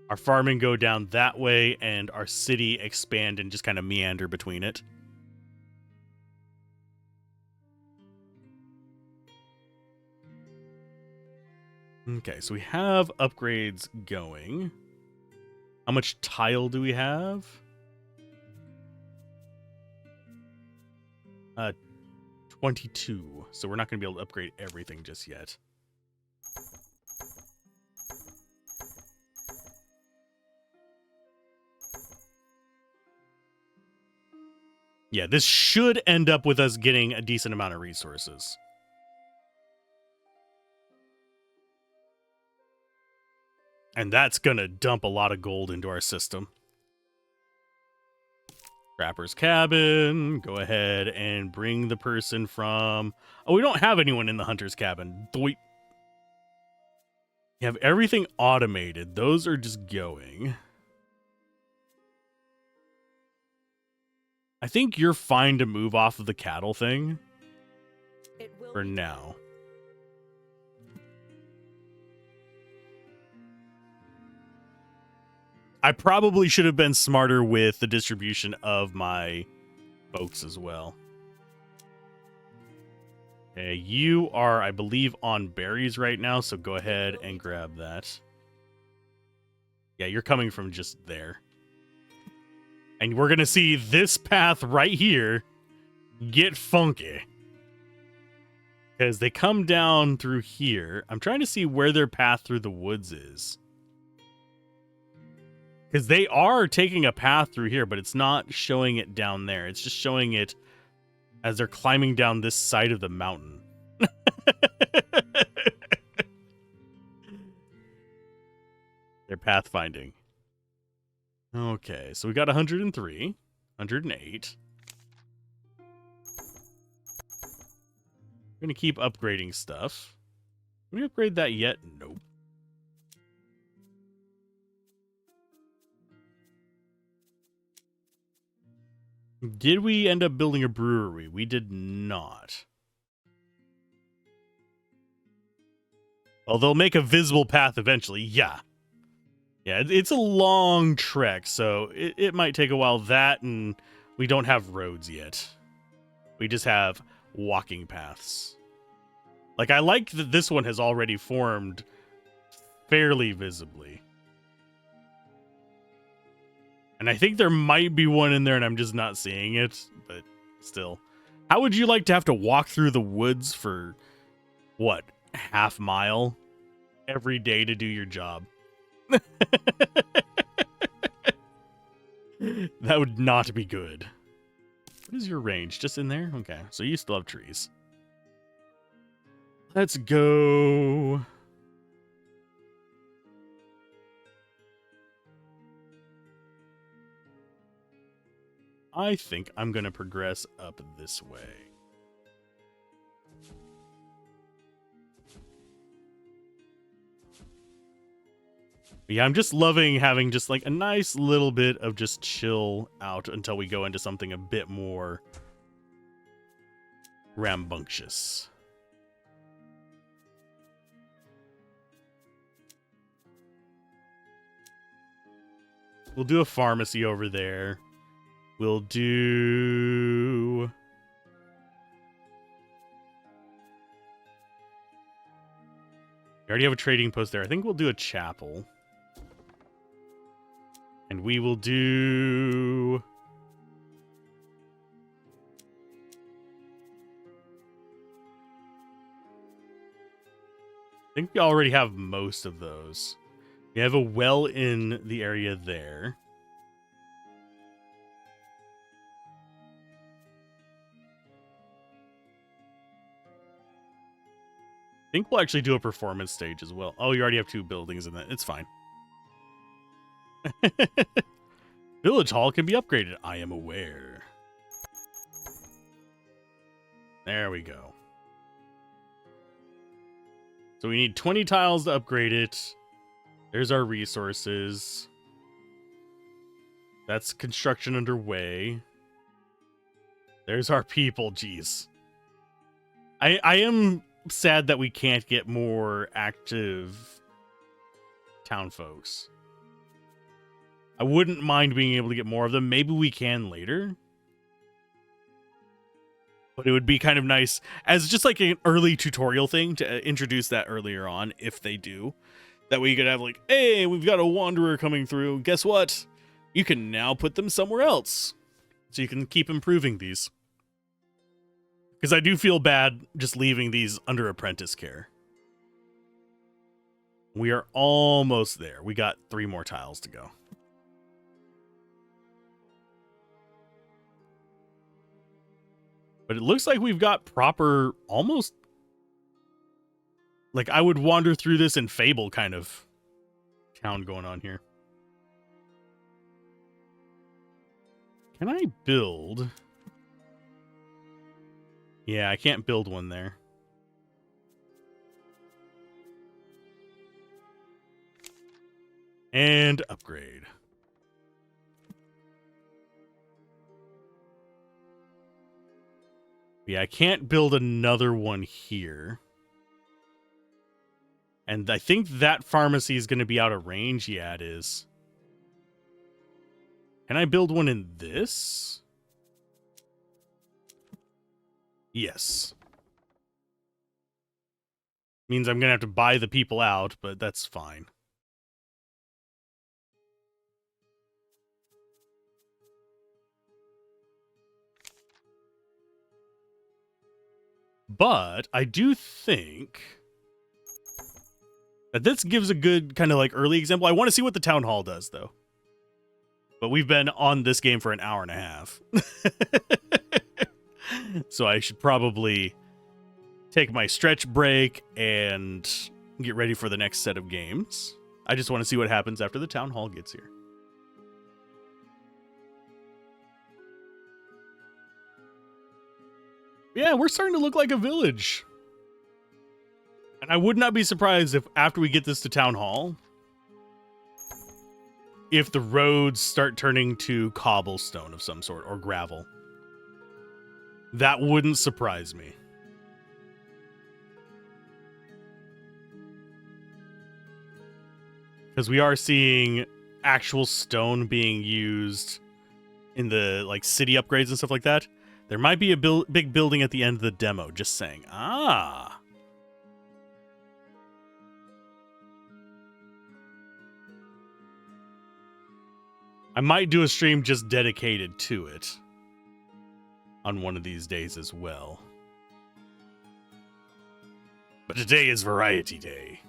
Our farming go down that way, and our city expand and just kind of meander between it. Okay, so we have upgrades going. How much tile do we have? 22. So we're not going to be able to upgrade everything just yet. Yeah, this should end up with us getting a decent amount of resources. And that's going to dump a lot of gold into our system. Trapper's cabin. Go ahead and bring the person from... Oh, we don't have anyone in the hunter's cabin. We have everything automated. Those are just going. I think you're fine to move off of the cattle thing for now. I probably should have been smarter with the distribution of my folks as well. Okay, you are, I believe, on berries right now, so go ahead and grab that. Yeah, you're coming from just there. And we're going to see this path right here get funky. Because they come down through here. I'm trying to see where their path through the woods is. Because they are taking a path through here, but it's not showing it down there. It's just showing it as they're climbing down this side of the mountain. They're pathfinding. Okay, so we got 103, 108. We're going to keep upgrading stuff. Can we upgrade that yet? Nope. Did we end up building a brewery? We did not. Well, they'll make a visible path eventually. Yeah. Yeah, it's a long trek, so it might take a while. That, and we don't have roads yet. We just have walking paths. Like, I like that this one has already formed fairly visibly. And I think there might be one in there and I'm just not seeing it, but still. How would you like to have to walk through the woods for, what, half mile every day to do your job? That would not be good. What is your range? Just in there? Okay, so you still have trees. Let's go. I think I'm going to progress up this way. Yeah, I'm just loving having just like a nice little bit of just chill out until we go into something a bit more rambunctious. We'll do a pharmacy over there. We'll do... We already have a trading post there. I think we'll do a chapel. And we will do... I think we already have most of those. We have a well in the area there. think we'll actually do a performance stage as well. Oh, you already have 2 buildings in that. It's fine. Village hall can be upgraded. I am aware. There we go. So we need 20 tiles to upgrade it. There's our resources. That's construction underway. There's our people. Jeez. I am sad that we can't get more active town folks. I wouldn't mind being able to get more of them. Maybe we can later. But it would be kind of nice as just like an early tutorial thing to introduce that earlier on, if they do. That way you could have like, hey, we've got a wanderer coming through. Guess what? You can now put them somewhere else. So you can keep improving these. Because I do feel bad just leaving these under apprentice care. We are almost there. We got 3 more tiles to go. But it looks like we've got proper, almost, like I would wander through this in Fable kind of town going on here. Can I build? Yeah, I can't build one there. And upgrade. Yeah, I can't build another one here. And I think that pharmacy is going to be out of range. Yeah, it is. Can I build one in this? Yes. Means I'm going to have to buy the people out, but that's fine. But I do think that this gives a good kind of like early example. I want to see what the town hall does, though. But we've been on this game for an hour and a half. So I should probably take my stretch break and get ready for the next set of games. I just want to see what happens after the town hall gets here. Yeah, we're starting to look like a village. And I would not be surprised if after we get this to town hall, if the roads start turning to cobblestone of some sort or gravel. That wouldn't surprise me. Because we are seeing actual stone being used in the like city upgrades and stuff like that. There might be a big building at the end of the demo, just saying. Ah. I might do a stream just dedicated to it on one of these days as well. But today is Variety Day.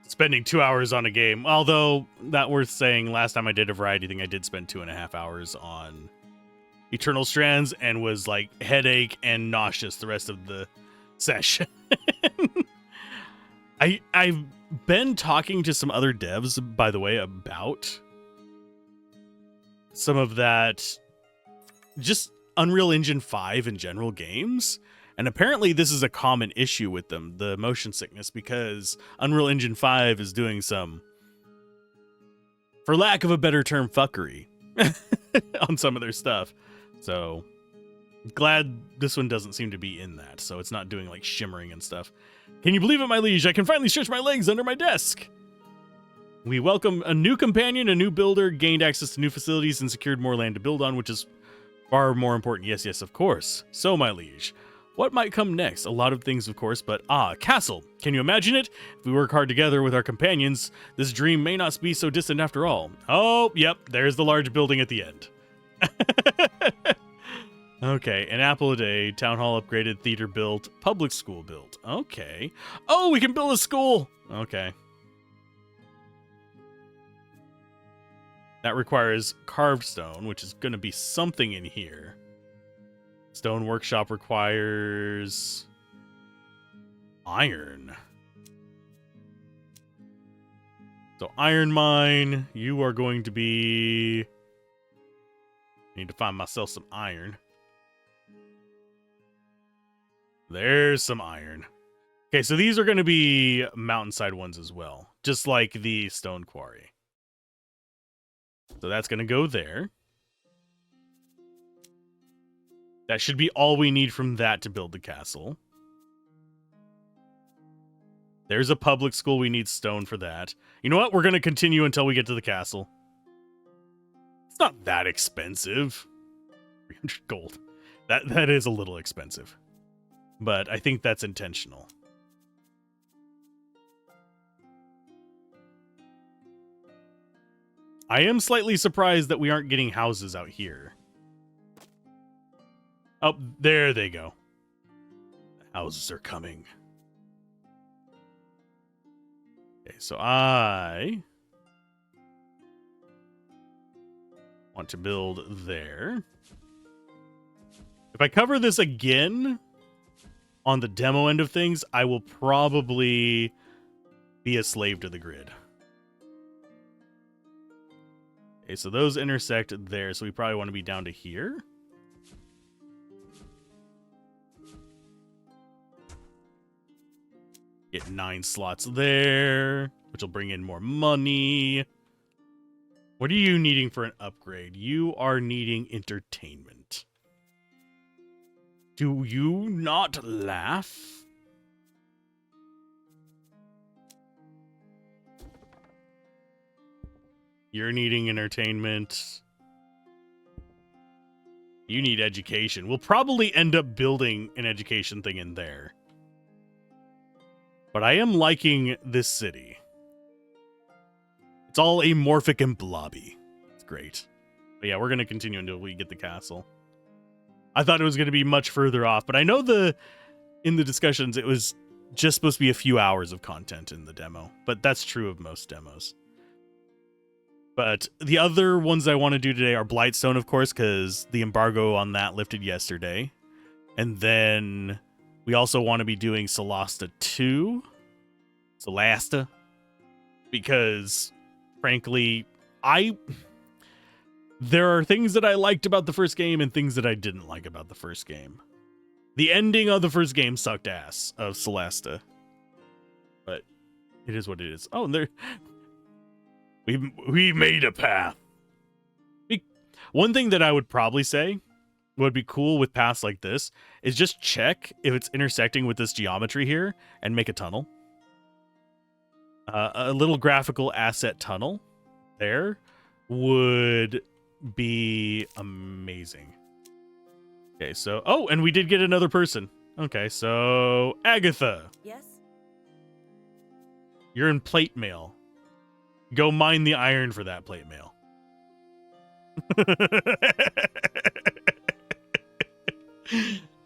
Spending 2 hours on a game, although that worth saying, last time I did a variety thing, I did spend 2.5 hours on Eternal Strands and was like headache and nauseous the rest of the session. I've been talking to some other devs, by the way, about some of that just Unreal Engine 5 in general games. And apparently this is a common issue with them, the motion sickness, because Unreal Engine 5 is doing some, for lack of a better term, fuckery on some of their stuff. So glad this one doesn't seem to be in that. So it's not doing like shimmering and stuff. Can you believe it, my liege? I can finally stretch my legs under my desk. We welcome a new companion, a new builder, gained access to new facilities, and secured more land to build on, which is far more important. Yes, yes, of course. So, my liege, what might come next? A lot of things, of course, but castle. Can you imagine it? If we work hard together with our companions, this dream may not be so distant after all. Oh, yep, there's the large building at the end. Okay, an apple a day, town hall upgraded, theater built, public school built. Okay. Oh, we can build a school. Okay. That requires carved stone, which is going to be something in here. Stone workshop requires iron. So iron mine, you are going to be... Need to find myself some iron. There's some iron. Okay, so these are going to be mountainside ones as well, just like the stone quarry. So that's going to go there. That should be all we need from that to build the castle. There's a public school. We need stone for that. You know what? We're going to continue until we get to the castle. It's not that expensive. 300 gold. That is a little expensive. But I think that's intentional. I am slightly surprised that we aren't getting houses out here. Oh, there they go. The houses are coming. Okay, so I want to build there. If I cover this again on the demo end of things, I will probably be a slave to the grid. Okay, so those intersect there, so we probably want to be down to here. Get 9 slots there, which will bring in more money. What are you needing for an upgrade? You are needing entertainment. Do you not laugh? You're needing entertainment. You need education. We'll probably end up building an education thing in there. But I am liking this city. It's all amorphic and blobby. It's great. But yeah, we're going to continue until we get the castle. I thought it was going to be much further off, but I know in the discussions it was just supposed to be a few hours of content in the demo. But that's true of most demos. But the other ones I want to do today are Blightstone, of course, because the embargo on that lifted yesterday. And then we also want to be doing Solasta 2. Solasta. Because, frankly, there are things that I liked about the first game and things that I didn't like about the first game. The ending of the first game sucked ass of Solasta. But it is what it is. Oh, and there... We made a path. One thing that I would probably say would be cool with paths like this is just check if it's intersecting with this geometry here and make a tunnel. A little graphical asset tunnel there would be amazing. Okay, so... Oh, and we did get another person. Okay, so... Agatha. Yes? You're in plate mail. Go mine the iron for that plate mail.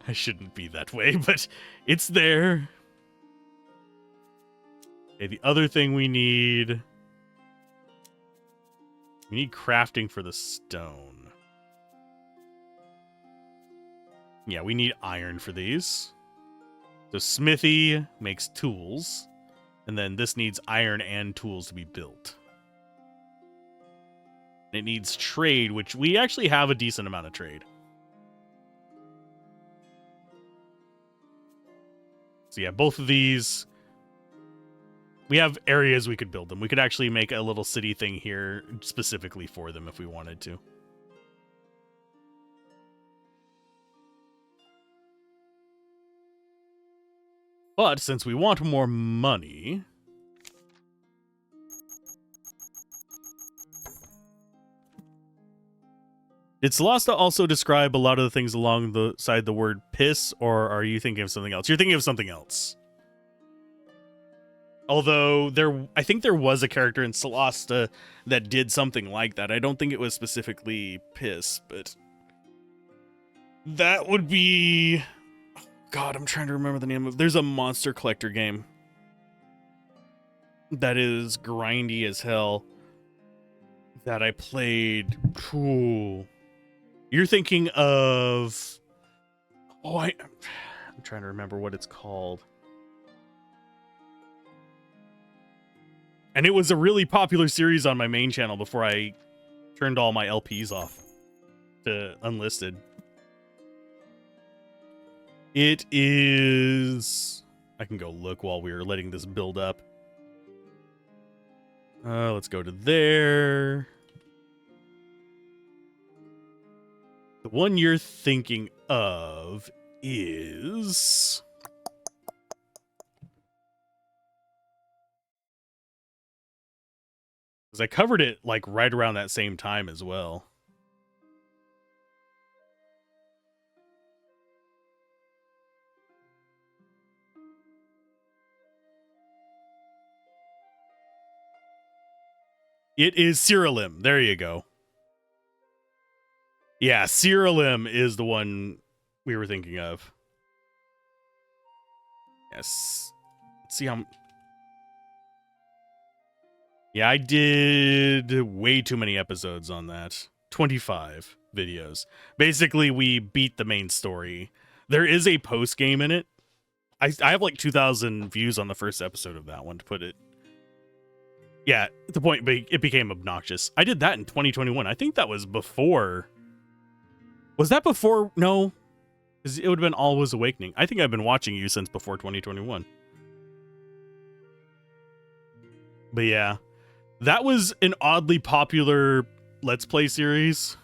I shouldn't be that way, but it's there. Okay, the other thing we need crafting for the stone. Yeah, we need iron for these. So smithy makes tools. And then this needs iron and tools to be built. It needs trade, which we actually have a decent amount of trade. So yeah, both of these, we have areas we could build them. We could actually make a little city thing here specifically for them if we wanted to. But since we want more money... Did Solasta also describe a lot of the things along the side the word piss, or are you thinking of something else? You're thinking of something else. Although, I think there was a character in Solasta that did something like that. I don't think it was specifically piss, but... That would be... God, I'm trying to remember the name of... There's a monster collector game that is grindy as hell that I played. Cool. You're thinking of... Oh, I'm trying to remember what it's called. And it was a really popular series on my main channel before I turned all my LPs off to unlisted. It is... I can go look while we are letting this build up. Let's go to there. The one you're thinking of is... because I covered it like right around that same time as well. It is Ciralim. There you go. Yeah, Ciralim is the one we were thinking of. Yes. Let's see how... yeah, I did way too many episodes on that. 25 videos. Basically, we beat the main story. There is a post game in it. I have like 2,000 views on the first episode of that one, to put it. Yeah, the point, it became obnoxious. I did that in 2021. I think that was before. Was that before? No. It would have been Always Awakening. I think I've been watching you since before 2021. But yeah. That was an oddly popular Let's Play series.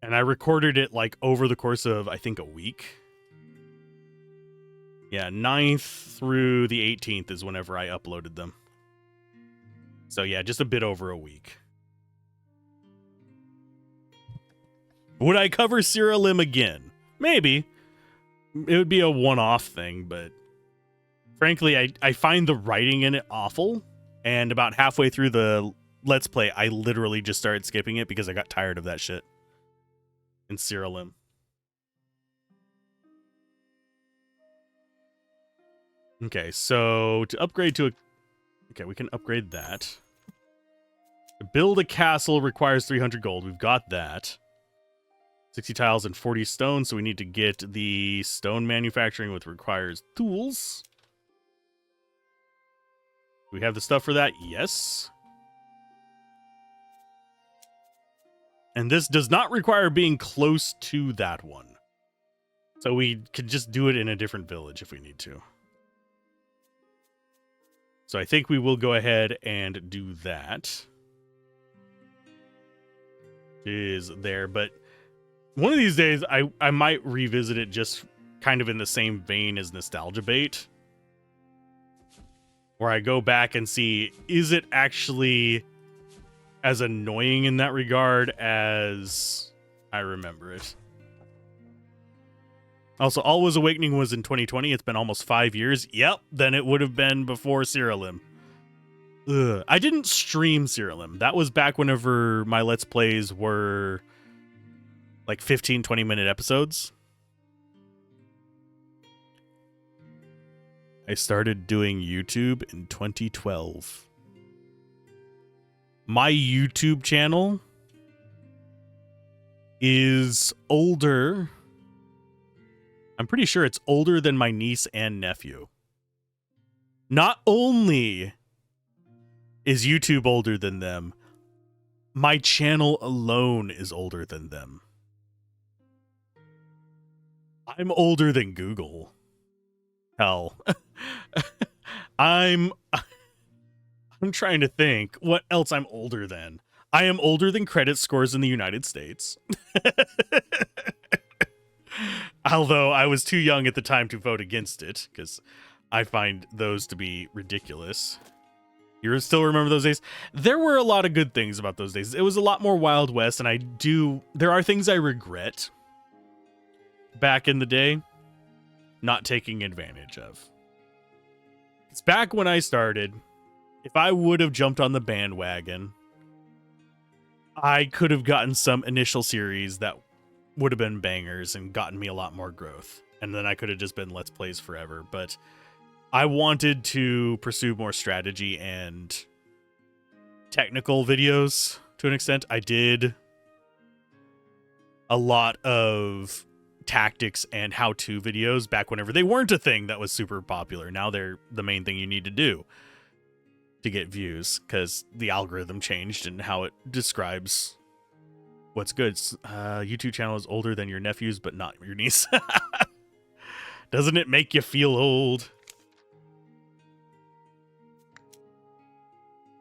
And I recorded it like over the course of, I think, a week. Yeah, 9th through the 18th is whenever I uploaded them. So yeah, just a bit over a week. Would I cover Ciralim again? Maybe. It would be a one-off thing, but frankly, I find the writing in it awful. And about halfway through the Let's Play, I literally just started skipping it because I got tired of that shit in Ciralim. Okay, so to upgrade to a... okay, we can upgrade that. To build a castle requires 300 gold. We've got that. 60 tiles and 40 stone, so we need to get the stone manufacturing, which requires tools. Do we have the stuff for that? Yes. And this does not require being close to that one. So we could just do it in a different village if we need to. So I think we will go ahead and do that. It is there, but one of these days I might revisit it just kind of in the same vein as Nostalgia Bait. Where I go back and see, is it actually as annoying in that regard as I remember it? Also, Always Awakening was in 2020. It's been almost 5 years. Yep, then it would have been before Ciralim. Ugh. I didn't stream Ciralim. That was back whenever my Let's Plays were like 15, 20-minute episodes. I started doing YouTube in 2012. My YouTube channel is older. I'm pretty sure it's older than my niece and nephew. Not only is YouTube older than them, my channel alone is older than them. I'm older than Google. Hell. I'm trying to think what else I'm older than. I am older than credit scores in the United States. Although I was too young at the time to vote against it, because I find those to be ridiculous. You still remember those days? There were a lot of good things about those days. It was a lot more Wild West, and there are things I regret back in the day not taking advantage of. It's back when I started. If I would have jumped on the bandwagon, I could have gotten some initial series that would have been bangers and gotten me a lot more growth. And then I could have just been Let's Plays forever. But I wanted to pursue more strategy and technical videos to an extent. I did a lot of tactics and how-to videos back whenever they weren't a thing that was super popular. Now they're the main thing you need to do. to get views because the algorithm changed and how it describes what's good. YouTube channel is older than your nephews, but not your niece. Doesn't it make you feel old?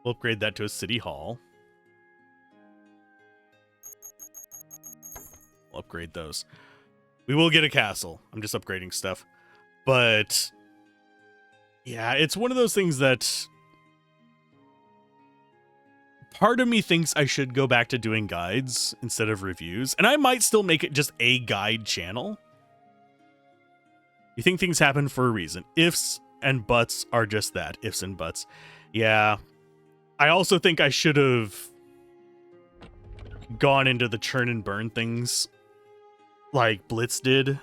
We'll upgrade that to a city hall. We'll upgrade those. We will get a castle. I'm just upgrading stuff. But yeah, it's one of those things that part of me thinks I should go back to doing guides instead of reviews. And I might still make it just a guide channel. You think things happen for a reason. Ifs and buts are just that. Ifs and buts. Yeah. I also think I should have gone into the churn and burn things like Blitz did.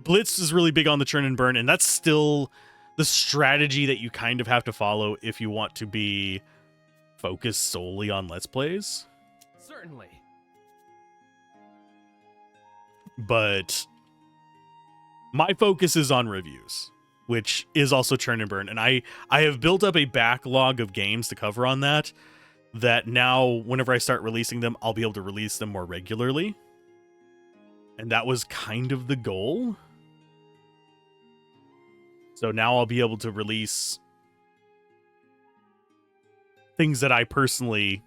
Blitz is really big on the churn and burn, and that's still the strategy that you kind of have to follow if you want to be focused solely on Let's Plays. Certainly. But my focus is on reviews, which is also churn and burn. And I have built up a backlog of games to cover on that now whenever I start releasing them, I'll be able to release them more regularly. And that was kind of the goal. So now I'll be able to release things that I personally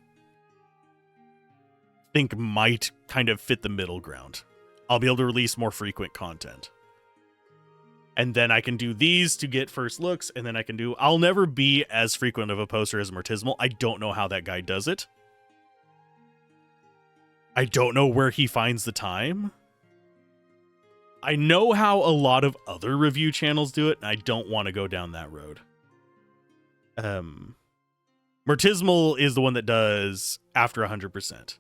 think might kind of fit the middle ground. I'll be able to release more frequent content. And then I can do these to get first looks, and then I'll never be as frequent of a poster as Mortismal. I don't know how that guy does it. I don't know where he finds the time. I know how a lot of other review channels do it, and I don't want to go down that road. Mortismal is the one that does after 100%.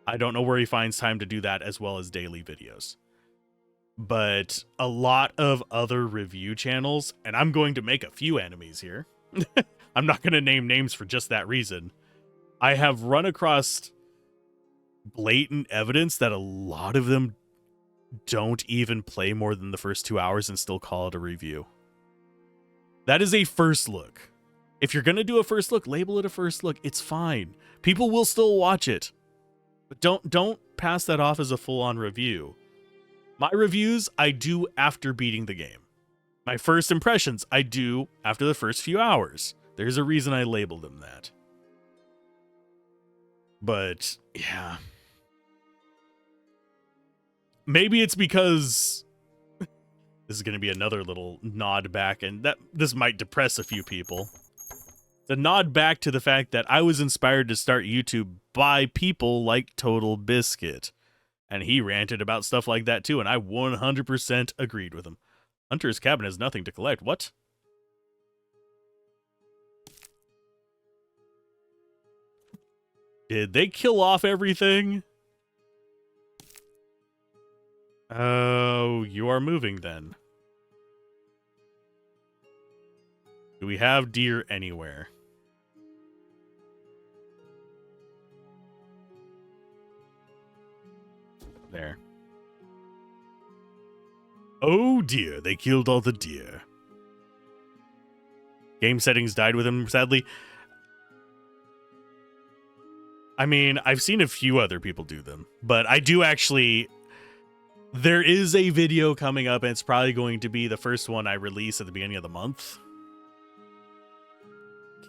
I don't know where he finds time to do that as well as daily videos. But a lot of other review channels, and I'm going to make a few enemies here. I'm not going to name names for just that reason. I have run across blatant evidence that a lot of them don't even play more than the first 2 hours and still call it a review. That is a first look. If you're going to do a first look, label it a first look. It's fine. People will still watch it. But don't pass that off as a full-on review. My reviews, I do after beating the game. My first impressions, I do after the first few hours. There's a reason I labeled them that. But, yeah. Maybe it's because this is going to be another little nod back, and that this might depress a few people. The nod back to the fact that I was inspired to start YouTube by people like Total Biscuit. And he ranted about stuff like that too, and I 100% agreed with him. Hunter's cabin has nothing to collect. What? Did they kill off everything? Oh, you are moving then. Do we have deer anywhere? There. Oh dear, they killed all the deer. Game settings died with him, sadly. I mean, I've seen a few other people do them, but I do actually... There is a video coming up, and it's probably going to be the first one I release at the beginning of the month.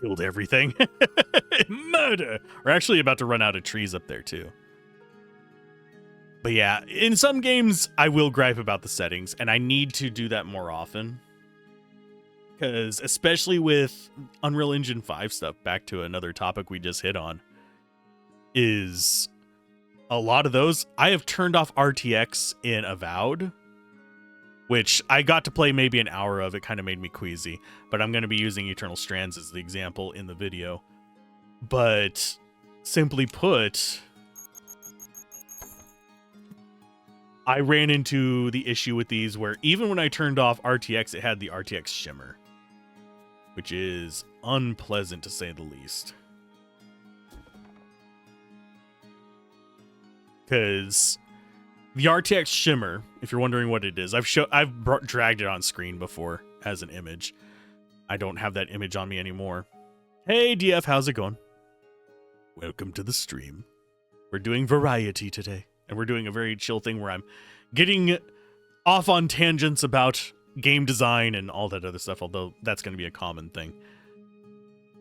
Killed everything. Murder! We're actually about to run out of trees up there, too. But yeah, in some games, I will gripe about the settings, and I need to do that more often. Because, especially with Unreal Engine 5 stuff, back to another topic we just hit on, is a lot of those, I have turned off RTX in Avowed, which I got to play maybe an hour of. It kind of made me queasy, but I'm going to be using Eternal Strands as the example in the video. But, simply put... I ran into the issue with these where even when I turned off RTX, it had the RTX shimmer, which is unpleasant to say the least. Because the RTX shimmer, if you're wondering what it is, I've dragged it on screen before as an image. I don't have that image on me anymore. Hey, DF, how's it going? Welcome to the stream. We're doing variety today, and we're doing a very chill thing where I'm getting off on tangents about game design and all that other stuff, although that's going to be a common thing.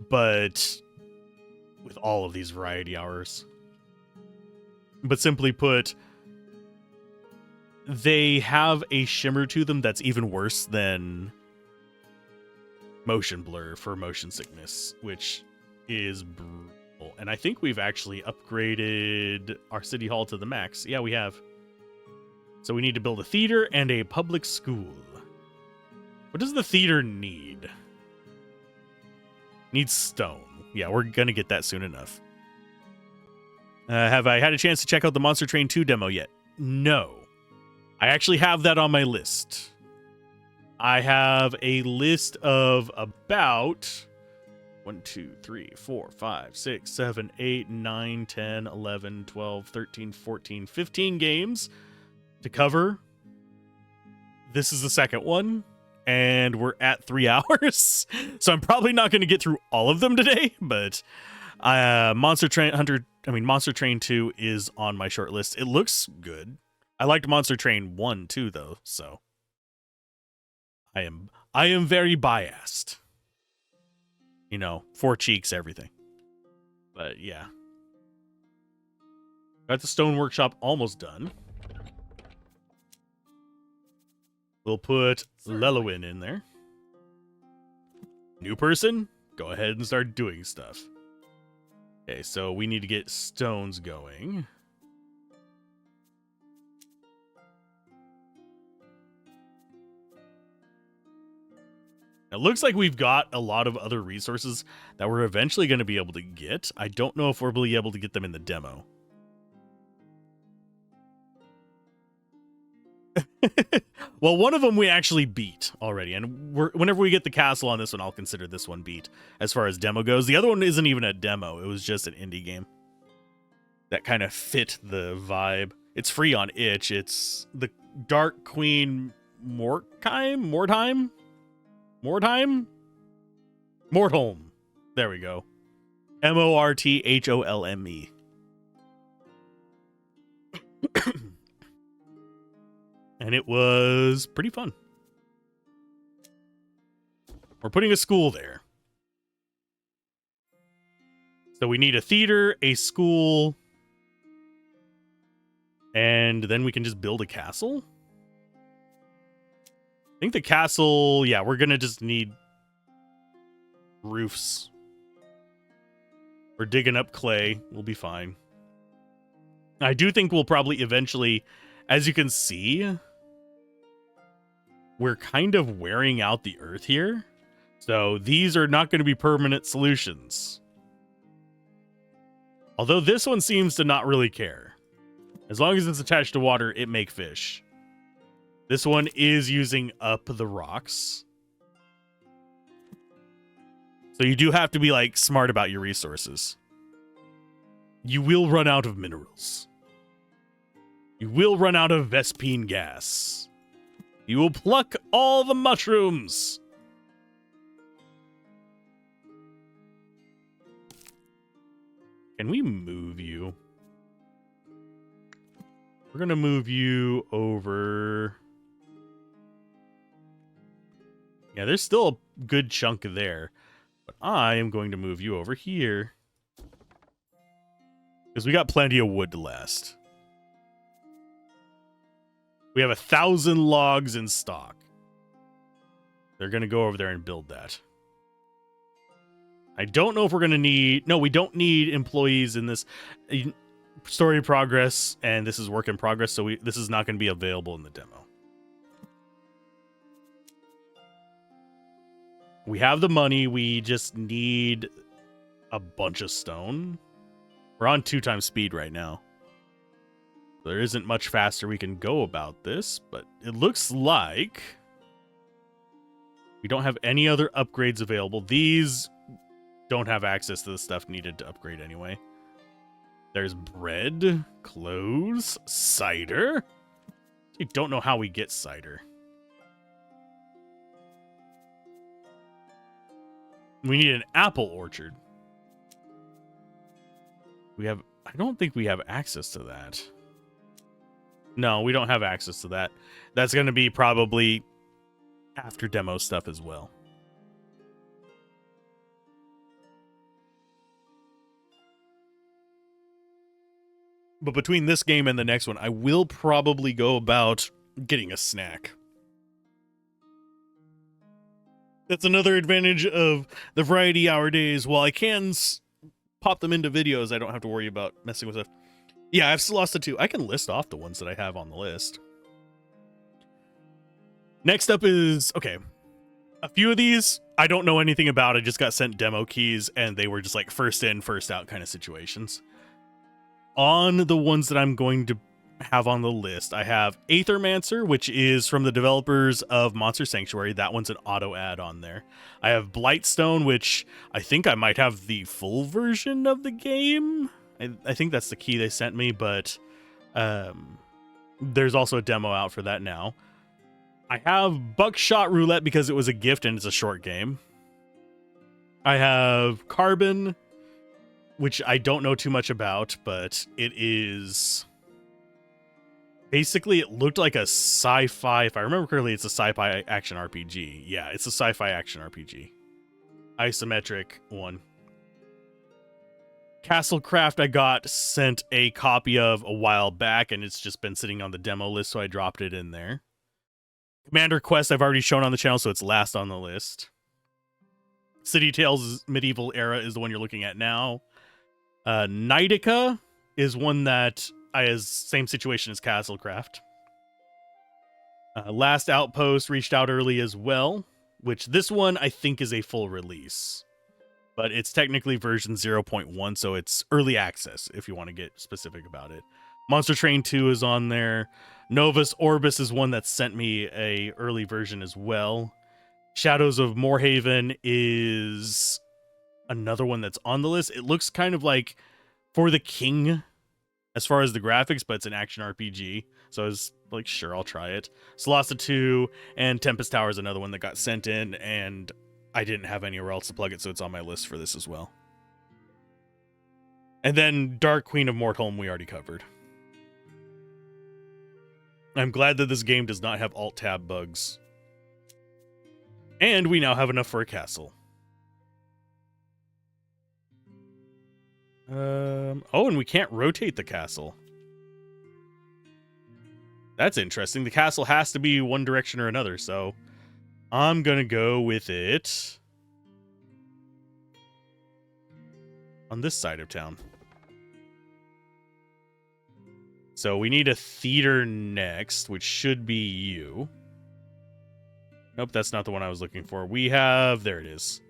But with all of these variety hours. But simply put, they have a shimmer to them that's even worse than motion blur for motion sickness, which is brutal. And I think we've actually upgraded our city hall to the max. Yeah, we have. So we need to build a theater and a public school. What does the theater need? Needs stone. Yeah, we're gonna get that soon enough. Have I had a chance to check out the Monster Train 2 demo yet? No. I actually have that on my list. I have a list of about 1, 2, 3, 4, 5, 6, 7, 8, 9, 10, 11, 12, 13, 14, 15 games to cover. This is the second one, and we're at 3 hours. So I'm probably not going to get through all of them today, but Monster Train 2 is on my short list. It looks good. I liked Monster Train 1 too, though, so I am very biased. You know, 4 cheeks, everything. But yeah. Got the stone workshop almost done. We'll put Lelowin in there. New person? Go ahead and start doing stuff. Okay, so we need to get stones going. It looks like we've got a lot of other resources that we're eventually going to be able to get. I don't know if we'll be able to get them in the demo. Well, one of them we actually beat already, and whenever we get the castle on this one, I'll consider this one beat as far as demo goes. The other one isn't even a demo. It was just an indie game that kind of fit the vibe. It's free on itch. It's the Dark Queen Mordheim. There we go. Mortholme. And it was pretty fun. We're putting a school there. So we need a theater, a school, and then we can just build a castle. I think the castle, yeah, we're going to just need roofs. We're digging up clay. We'll be fine. I do think we'll probably eventually, as you can see, we're kind of wearing out the earth here. So these are not going to be permanent solutions. Although this one seems to not really care. As long as it's attached to water, it make fish. This one is using up the rocks. So you do have to be like smart about your resources. You will run out of minerals. You will run out of Vespine gas. You will pluck all the mushrooms. Can we move you? We're going to move you over. Yeah, there's still a good chunk there. But I am going to move you over here. Because we got plenty of wood to last. We have 1,000 logs in stock. They're going to go over there and build that. I don't know if we're going to need... No, we don't need employees in this story progress, and this is work in progress, so this is not going to be available in the demo. We have the money. We just need a bunch of stone. We're on 2 times speed right now. There isn't much faster we can go about this, but it looks like we don't have any other upgrades available. These don't have access to the stuff needed to upgrade anyway. There's bread, clothes, cider. I don't know how we get cider. We need an apple orchard. I don't think we have access to that. No, we don't have access to that. That's going to be probably after demo stuff as well. But between this game and the next one, I will probably go about getting a snack. That's another advantage of the variety hour days. While I can pop them into videos, I don't have to worry about messing with it. Yeah, I've lost it too. I can list off the ones that I have on the list. Next up is, okay, a few of these I don't know anything about. I just got sent demo keys and they were just like first in, first out kind of situations. On the ones that I'm going to have on the list, I have Aethermancer, which is from the developers of Monster Sanctuary. That one's an auto add on there. I have Blightstone, which I think I might have the full version of the game. I think that's the key they sent me, but there's also a demo out for that now. I have Buckshot Roulette because it was a gift and it's a short game. I have Carbon, which I don't know too much about, but it is... Basically, it looked like a sci-fi... If I remember correctly, it's a sci-fi action RPG. Yeah, it's a sci-fi action RPG. Isometric one. Castlecraft I got sent a copy of a while back, and it's just been sitting on the demo list, so I dropped it in there. Commander Quest I've already shown on the channel, so it's last on the list. City Tales Medieval Era is the one you're looking at now. Nidica is one that is same situation as Castlecraft. Last Outpost reached out early as well, which this one I think is a full release. But it's technically version 0.1, so it's early access if you want to get specific about it. Monster Train 2 is on there. Novus Orbis is one that sent me a early version as well. Shadows of Moorhaven is another one that's on the list. It looks kind of like For the King as far as the graphics, but it's an action RPG. So I was like, sure, I'll try it. Solasta 2 and Tempest Tower is another one that got sent in, and I didn't have anywhere else to plug it, so it's on my list for this as well. And then Dark Queen of Mortholm we already covered. I'm glad that this game does not have alt-tab bugs. And we now have enough for a castle. Oh, and we can't rotate the castle. That's interesting. The castle has to be one direction or another, so I'm gonna go with it on this side of town. So we need a theater next, which should be you. Nope, that's not the one I was looking for. We have, there it is.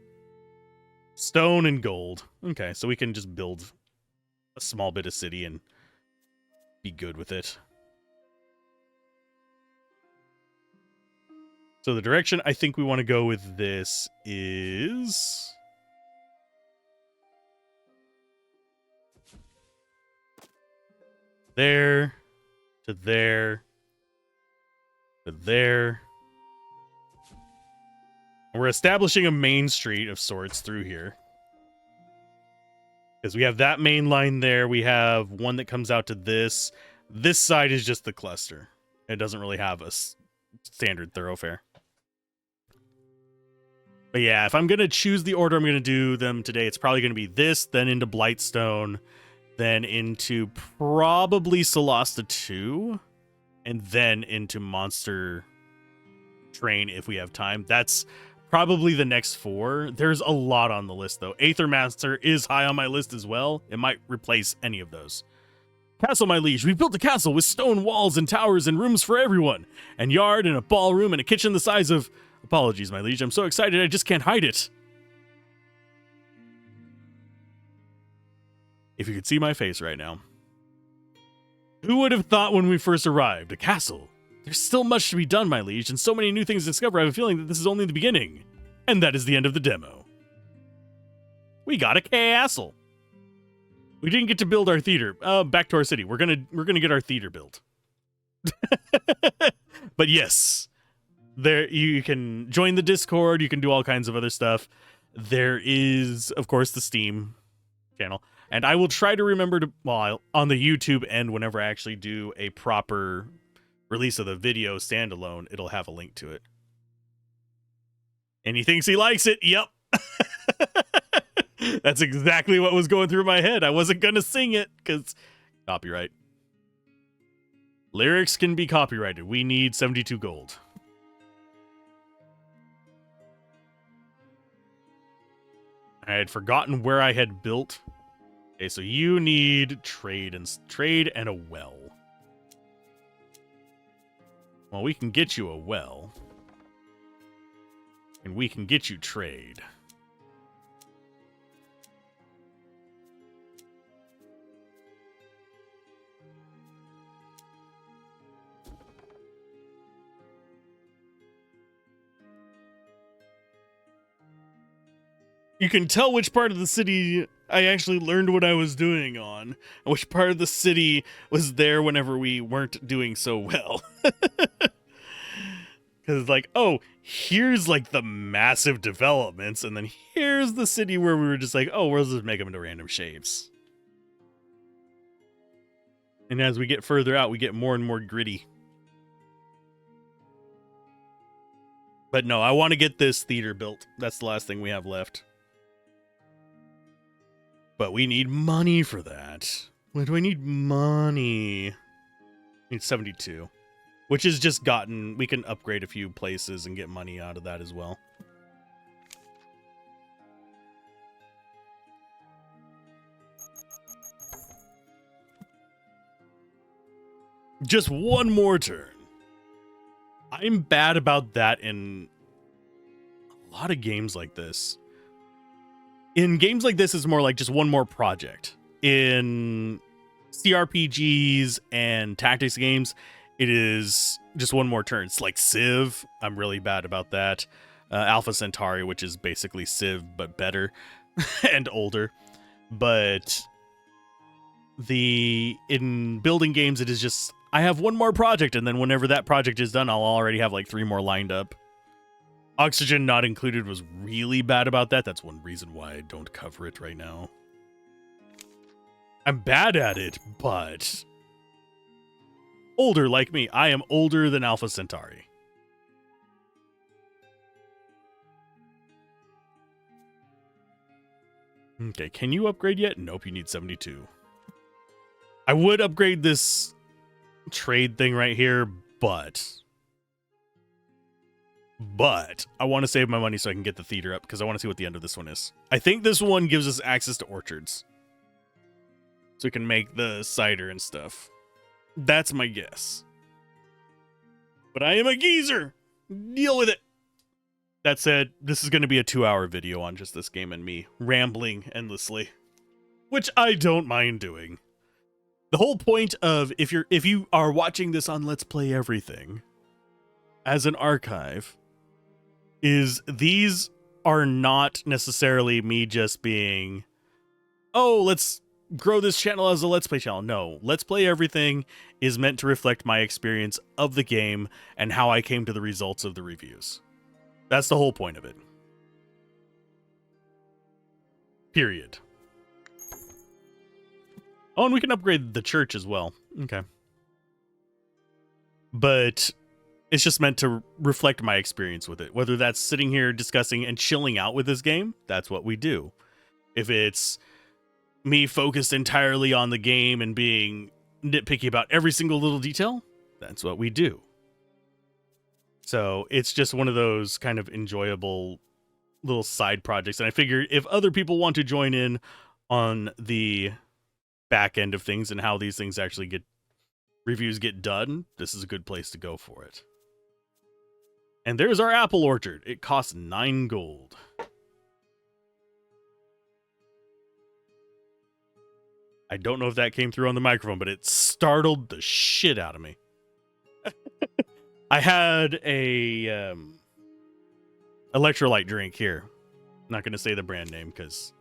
Stone and gold. Okay, so we can just build a small bit of city and be good with it. So the direction I think we want to go with this is... there, to there, to there. We're establishing a main street of sorts through here. Because we have that main line there. We have one that comes out to this. This side is just the cluster. It doesn't really have a standard thoroughfare. But yeah, if I'm going to choose the order I'm going to do them today, it's probably going to be this, then into Blightstone, then into probably Solasta 2, and then into Monster Train if we have time. That's probably the next 4. There's a lot on the list, though. Aethermancer is high on my list as well. It might replace any of those. Castle, my liege. We've built a castle with stone walls and towers and rooms for everyone, and yard and a ballroom and a kitchen the size of... Apologies, my liege. I'm so excited I just can't hide it. If you could see my face right now. Who would have thought when we first arrived? A castle. There's still much to be done, my liege, and so many new things to discover. I have a feeling that this is only the beginning. And that is the end of the demo. We got a castle. We didn't get to build our theater. Back to our city. We're gonna get our theater built. But yes, there you can join the Discord. You can do all kinds of other stuff. There is, of course, the Steam channel. And I will try to remember to, on the YouTube end, whenever I actually do a proper release of the video standalone, it'll have a link to it. And he thinks he likes it. Yep. That's exactly what was going through my head. I wasn't going to sing it because copyright. Lyrics can be copyrighted. We need 72 gold. I had forgotten where I had built. Okay, so you need trade and a well. Well, we can get you a well. And we can get you trade. You can tell which part of the city I actually learned what I was doing on, and which part of the city was there whenever we weren't doing so well. Because, like, oh, here's, like, the massive developments, and then here's the city where we were just like, oh, we'll just make them into random shapes. And as we get further out, we get more and more gritty. But no, I want to get this theater built. That's the last thing we have left. But we need money for that. What do I need money? I need 72. Which is just gotten... We can upgrade a few places and get money out of that as well. Just one more turn. I'm bad about that in a lot of games like this. In games like this, it's more like just one more project. In CRPGs and tactics games, it is just one more turn. It's like Civ. I'm really bad about that. Alpha Centauri, which is basically Civ, but better and older. But in building games, it is just, I have one more project, and then whenever that project is done, I'll already have like 3 more lined up. Oxygen Not Included was really bad about that. That's one reason why I don't cover it right now. I'm bad at it, but older like me. I am older than Alpha Centauri. Okay, can you upgrade yet? Nope, you need 72. I would upgrade this trade thing right here, but I want to save my money so I can get the theater up because I want to see what the end of this one is. I think this one gives us access to orchards. So we can make the cider and stuff. That's my guess. But I am a geezer. Deal with it. That said, this is going to be a 2-hour video on just this game and me rambling endlessly, which I don't mind doing. The whole point of if you are watching this on Let's Play Everything as an archive is these are not necessarily me just being, oh, let's grow this channel as a Let's Play channel. No, Let's Play Everything is meant to reflect my experience of the game and how I came to the results of the reviews. That's the whole point of it. Period. Oh, and we can upgrade the church as well. Okay. But it's just meant to reflect my experience with it. Whether that's sitting here discussing and chilling out with this game, that's what we do. If it's me focused entirely on the game and being nitpicky about every single little detail, that's what we do. So it's just one of those kind of enjoyable little side projects. And I figured if other people want to join in on the back end of things and how these things actually reviews get done, this is a good place to go for it. And there's our apple orchard. It costs 9 gold. I don't know if that came through on the microphone, but it startled the shit out of me. I had a electrolyte drink here. I'm not going to say the brand name because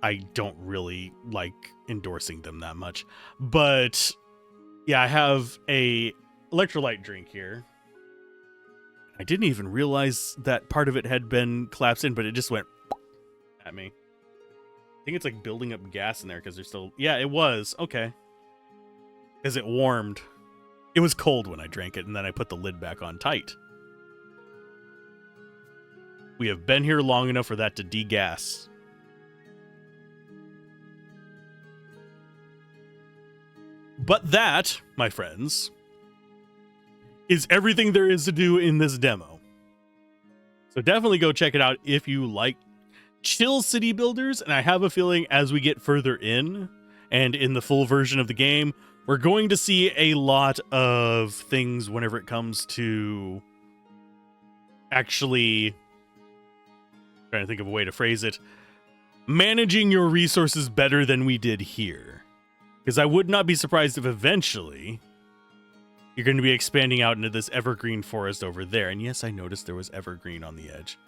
I don't really like endorsing them that much. But yeah, I have a electrolyte drink here. I didn't even realize that part of it had been collapsed in, but it just went at me. I think it's like building up gas in there because there's still... Yeah, it was. Okay. Because it warmed. It was cold when I drank it, and then I put the lid back on tight. We have been here long enough for that to degas. But that, my friends, is everything there is to do in this demo. So definitely go check it out if you like chill city builders, and I have a feeling as we get further in and in the full version of the game, we're going to see a lot of things whenever it comes to actually, trying to think of a way to phrase it, managing your resources better than we did here. Because I would not be surprised if eventually you're going to be expanding out into this evergreen forest over there. And yes, I noticed there was evergreen on the edge.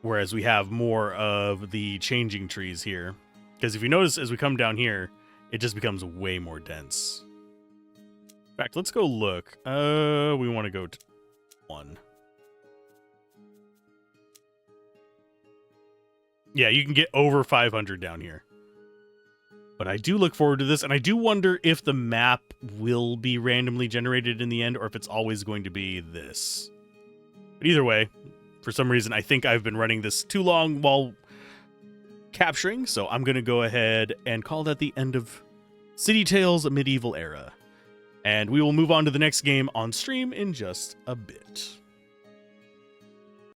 Whereas we have more of the changing trees here. Because if you notice, as we come down here, it just becomes way more dense. In fact, let's go look. We want to go to 1. Yeah, you can get over 500 down here. But I do look forward to this, and I do wonder if the map will be randomly generated in the end, or if it's always going to be this. But either way, for some reason, I think I've been running this too long while capturing, so I'm going to go ahead and call that the end of City Tales Medieval Era. And we will move on to the next game on stream in just a bit.